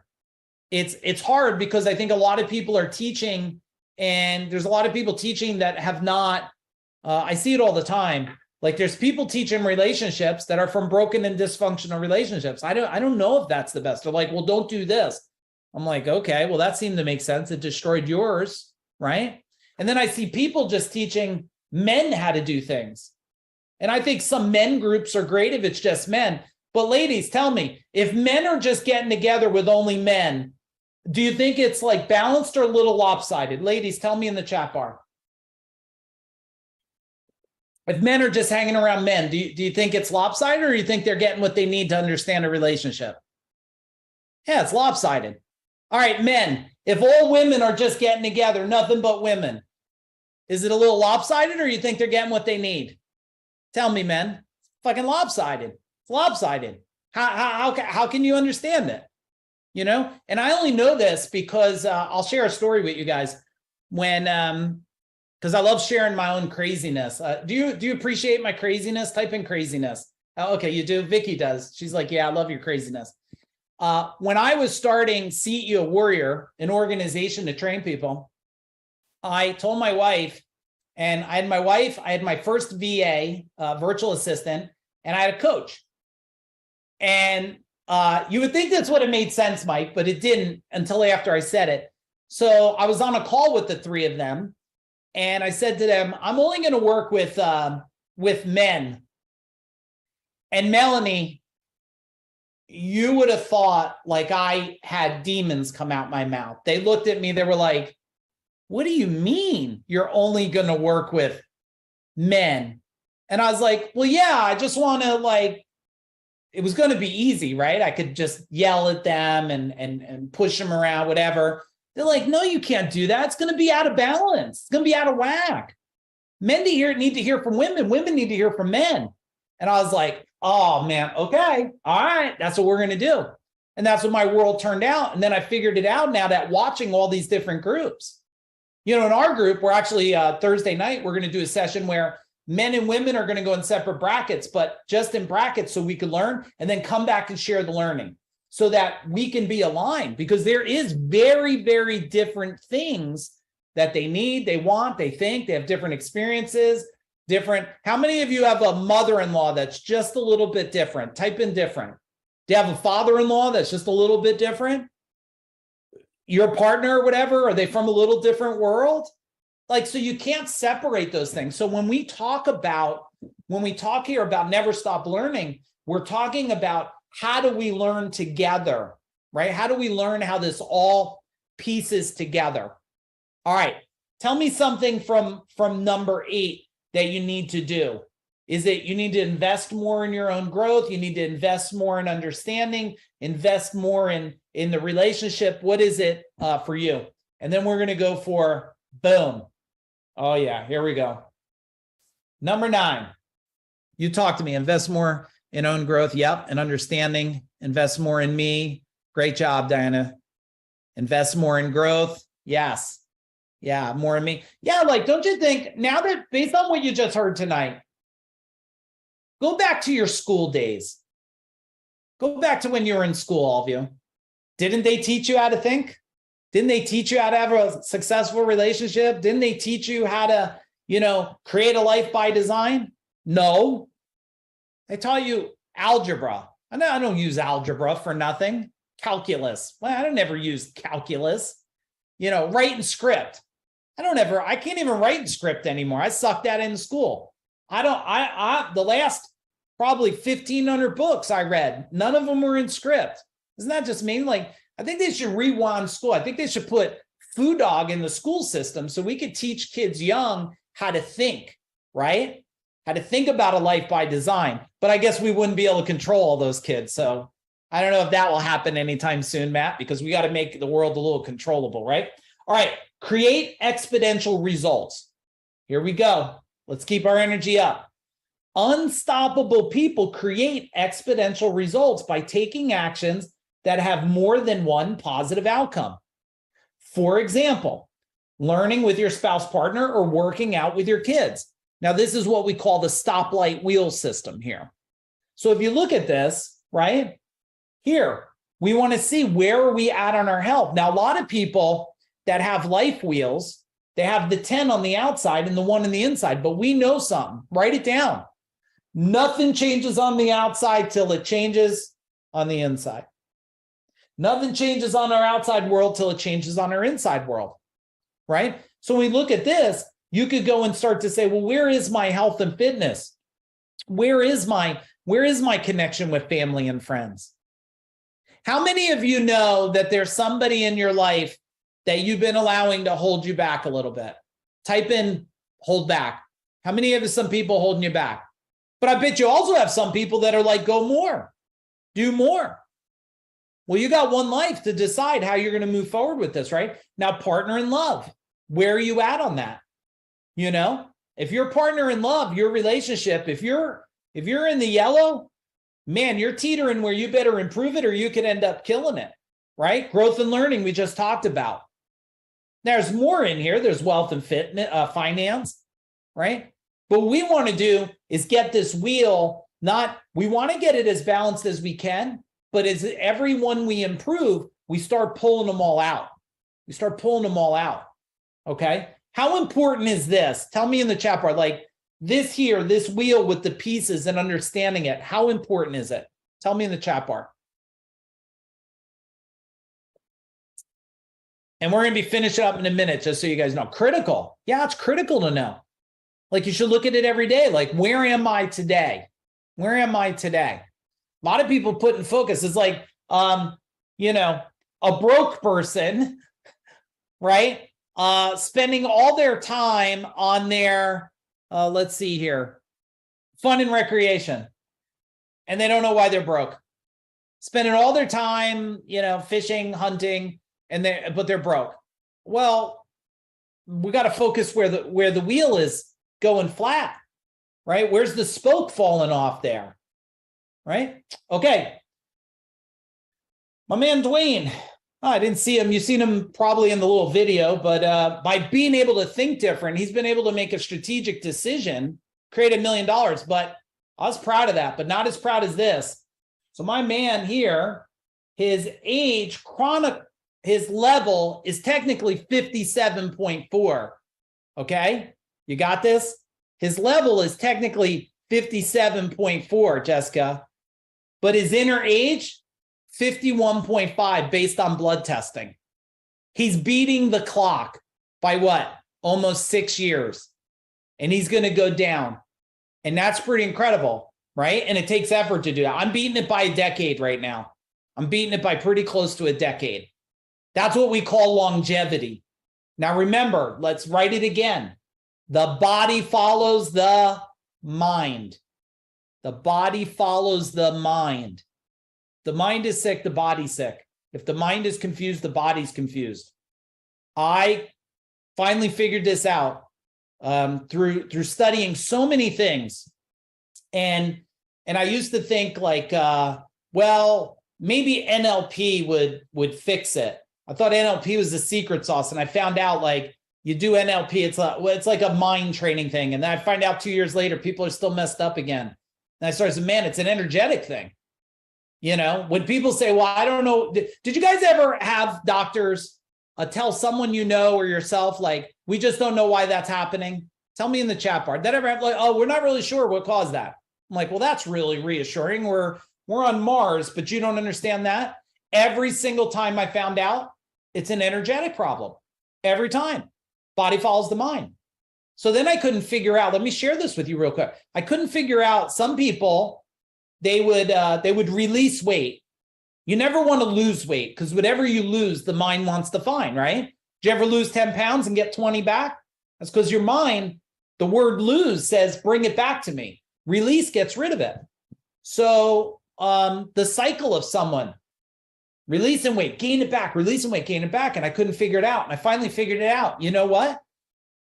It's hard, because I think a lot of people are teaching, and there's a lot of people teaching that have not, I see it all the time. Like, there's people teaching relationships that are from broken and dysfunctional relationships. I don't know if that's the best. They're like, well, don't do this. I'm like, okay, well, that seemed to make sense. It destroyed yours, right? And then I see people just teaching men how to do things. And I think some men groups are great if it's just men. But ladies, tell me, if men are just getting together with only men, do you think it's like balanced or a little lopsided? Ladies, tell me in the chat bar. If men are just hanging around men, do you think it's lopsided, or do you think they're getting what they need to understand a relationship? Yeah, it's lopsided. All right, men, if all women are just getting together, nothing but women, is it a little lopsided, or you think they're getting what they need? Tell me, men. It's fucking lopsided. It's lopsided. How can you understand it? You know? And I only know this because I'll share a story with you guys when, because I love sharing my own craziness. Do you appreciate my craziness? Type in craziness. Oh, okay, you do. Vicky does. She's like, yeah, I love your craziness. When I was starting CEO Warrior, an organization to train people, I told my wife, and I had my first VA, virtual assistant, and I had a coach. And you would think that's what it made sense, Mike, but it didn't until after I said it. So I was on a call with the 3 of them, and I said to them, I'm only going to work with men. And Melanie, you would have thought like I had demons come out my mouth. They looked at me, they were like, what do you mean you're only going to work with men? And I was like, well, yeah, I just want to, like, it was going to be easy, right? I could just yell at them and push them around, whatever. They're like, no, you can't do that. It's going to be out of balance. It's going to be out of whack. Men need to hear from women. Women need to hear from men. And I was like, oh, man, okay. All right. That's what we're going to do. And that's what my world turned out. And then I figured it out now that watching all these different groups. You know, in our group, we're actually Thursday night, we're going to do a session where men and women are going to go in separate brackets, but just in brackets so we can learn and then come back and share the learning so that we can be aligned, because there is very, very different things that they need, they want, they think, they have different experiences, different. How many of you have a mother-in-law that's just a little bit different? Type in different. Do you have a father-in-law that's just a little bit different? Your partner or whatever, are they from a little different world? Like, so you can't separate those things. So when we talk here about never stop learning, we're talking about how do we learn together, right? How do we learn how this all pieces together? All right, tell me something from number 8 that you need to do. Is it you need to invest more in your own growth? You need to invest more in understanding, invest more in the relationship. What is it for you? And then we're going to go for boom. Oh, yeah, here we go. Number 9, you talk to me. Invest more in own growth. Yep. And understanding. Invest more in me. Great job, Diana. Invest more in growth. Yes. Yeah, more in me. Yeah, like, don't you think now that based on what you just heard tonight, go back to your school days. Go back to when you were in school, all of you. Didn't they teach you how to think? Didn't they teach you how to have a successful relationship? Didn't they teach you how to, create a life by design? No. They taught you algebra. I don't use algebra for nothing. Calculus. Well, I don't ever use calculus. Write in script. I can't even write in script anymore. I sucked that in school. The last probably 1,500 books I read, none of them were in script. Isn't that just mean? Like, I think they should rewind school. I think they should put Food Dog in the school system so we could teach kids young how to think, right? How to think about a life by design. But I guess we wouldn't be able to control all those kids. So I don't know if that will happen anytime soon, Matt, because we got to make the world a little controllable, right? All right, create exponential results. Here we go. Let's keep our energy up. Unstoppable people create exponential results by taking actions that have more than one positive outcome. For example, learning with your spouse partner or working out with your kids. Now, this is what we call the stoplight wheel system here. So if you look at this, right, here, we want to see where are we at on our health. Now, a lot of people that have life wheels, they have the 10 on the outside and the 1 on the inside, but we know something. Write it down. Nothing changes on the outside till it changes on the inside. Nothing changes on our outside world till it changes on our inside world, right? So when we look at this, you could go and start to say, well, where is my health and fitness? Where is my connection with family and friends? How many of you know that there's somebody in your life that you've been allowing to hold you back a little bit? Type in hold back. How many of some people holding you back? But I bet you also have some people that are like, go more, do more. Well, you got one life to decide how you're going to move forward with this, right? Now, partner in love, where are you at on that? You know, if your partner in love, your relationship, if you're in the yellow, man, you're teetering where you better improve it or you could end up killing it, right? Growth and learning, we just talked about. There's more in here. There's wealth and fitness, finance, right? But what we want to do is get this wheel, we want to get it as balanced as we can, but as every one we improve, we start pulling them all out. We start pulling them all out, okay? How important is this? Tell me in the chat bar, like this here, this wheel with the pieces and understanding it, how important is it? Tell me in the chat bar. And we're going to be finishing up in a minute, just so you guys know. Critical. Yeah, it's critical to know. Like, you should look at it every day. Like, where am I today? Where am I today? A lot of people put in focus. It's like, you know, a broke person, right? Spending all their time on their, let's see here, fun and recreation. And they don't know why they're broke. Spending all their time, you know, fishing, hunting, but they're broke. Well, we got to focus where the wheel is going flat, right? Where's the spoke falling off there, right? Okay. My man, Dwayne, I didn't see him. You've seen him probably in the little video, but by being able to think different, he's been able to make a strategic decision, create $1 million, but I was proud of that, but not as proud as this. So my man here, his level is technically 57.4. Okay. You got this? His level is technically 57.4, Jessica, but his inner age, 51.5 based on blood testing. He's beating the clock by what? Almost 6 years. And he's going to go down. And that's pretty incredible, right? And it takes effort to do that. I'm beating it by a decade right now. I'm beating it by pretty close to a decade. That's what we call longevity. Now remember, let's write it again. The body follows the mind. The body follows the mind. The mind is sick, the body's sick. If the mind is confused, the body's confused. I finally figured this out through studying so many things. And I used to think like, well, maybe NLP would fix it. I thought NLP was the secret sauce, and I found out like you do NLP, it's like a mind training thing. And then I find out 2 years later, people are still messed up again. And I started saying, man, it's an energetic thing. You know, when people say, well, I don't know. Did you guys ever have doctors tell someone you know or yourself, like, we just don't know why that's happening? Tell me in the chat bar. That ever have like, oh, we're not really sure what caused that. I'm like, well, that's really reassuring. We're on Mars, but you don't understand that. Every single time I found out, it's an energetic problem. Every time. Body follows the mind. So then I couldn't figure out, let me share this with you real quick. I couldn't figure out, some people, they would release weight. You never want to lose weight because whatever you lose, the mind wants to find, right? Did you ever lose 10 pounds and get 20 back? That's because your mind, the word lose says, bring it back to me. Release gets rid of it. So the cycle of someone releasing weight, gain it back, releasing weight, gain it back. And I couldn't figure it out. And I finally figured it out. You know what?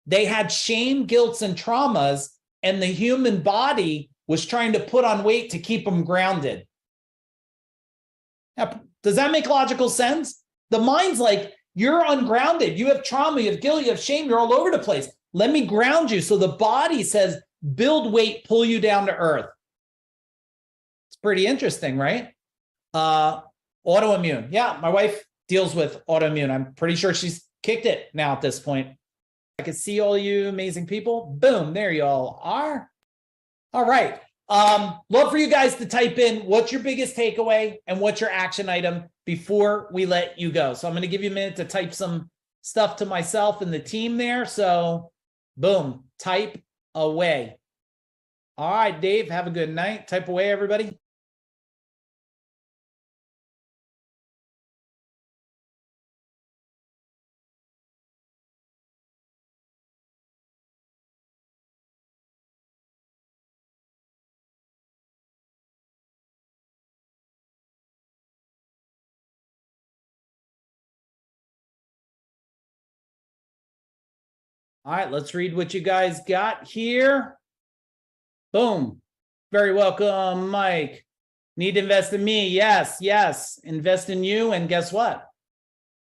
They had shame, guilt, and traumas, and the human body was trying to put on weight to keep them grounded. Now, does that make logical sense? The mind's like, you're ungrounded. You have trauma, you have guilt, you have shame, you're all over the place. Let me ground you. So the body says, build weight, pull you down to earth. It's pretty interesting, right? Autoimmune. Yeah, my wife deals with autoimmune. I'm pretty sure she's kicked it now at this point. I can see all you amazing people. Boom, there you all are. All right. Love for you guys to type in what's your biggest takeaway and what's your action item before we let you go. So I'm going to give you a minute to type some stuff to myself and the team there. So boom, type away. All right, Dave, have a good night. Type away, everybody. All right, let's read what you guys got here. Boom. Very welcome, Mike. Need to invest in me. Yes, yes. Invest in you. And guess what?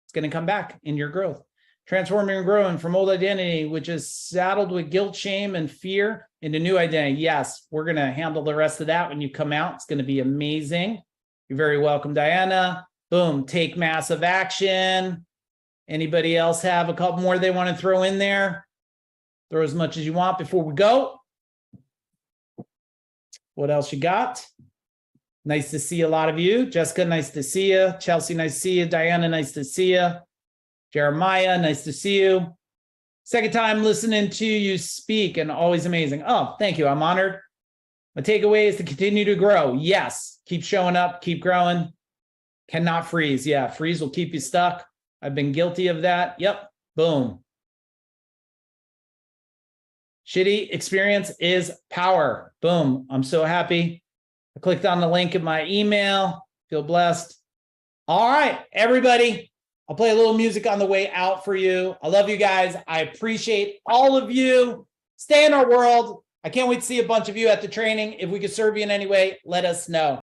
It's going to come back in your growth. Transforming and growing from old identity, which is saddled with guilt, shame, and fear, into new identity. Yes, we're going to handle the rest of that when you come out. It's going to be amazing. You're very welcome, Diana. Boom. Take massive action. Anybody else have a couple more they want to throw in there? Throw as much as you want before we go. What else you got? Nice to see a lot of you. Jessica, nice to see you. Chelsea, nice to see you. Diana, nice to see you. Jeremiah, nice to see you. Second time listening to you speak and always amazing. Oh, thank you. I'm honored. My takeaway is to continue to grow. Yes. Keep showing up. Keep growing. Cannot freeze. Yeah. Freeze will keep you stuck. I've been guilty of that. Yep. Boom. Shitty experience is power. Boom. I'm so happy. I clicked on the link in my email. Feel blessed. All right, everybody. I'll play a little music on the way out for you. I love you guys. I appreciate all of you. Stay in our world. I can't wait to see a bunch of you at the training. If we could serve you in any way, let us know.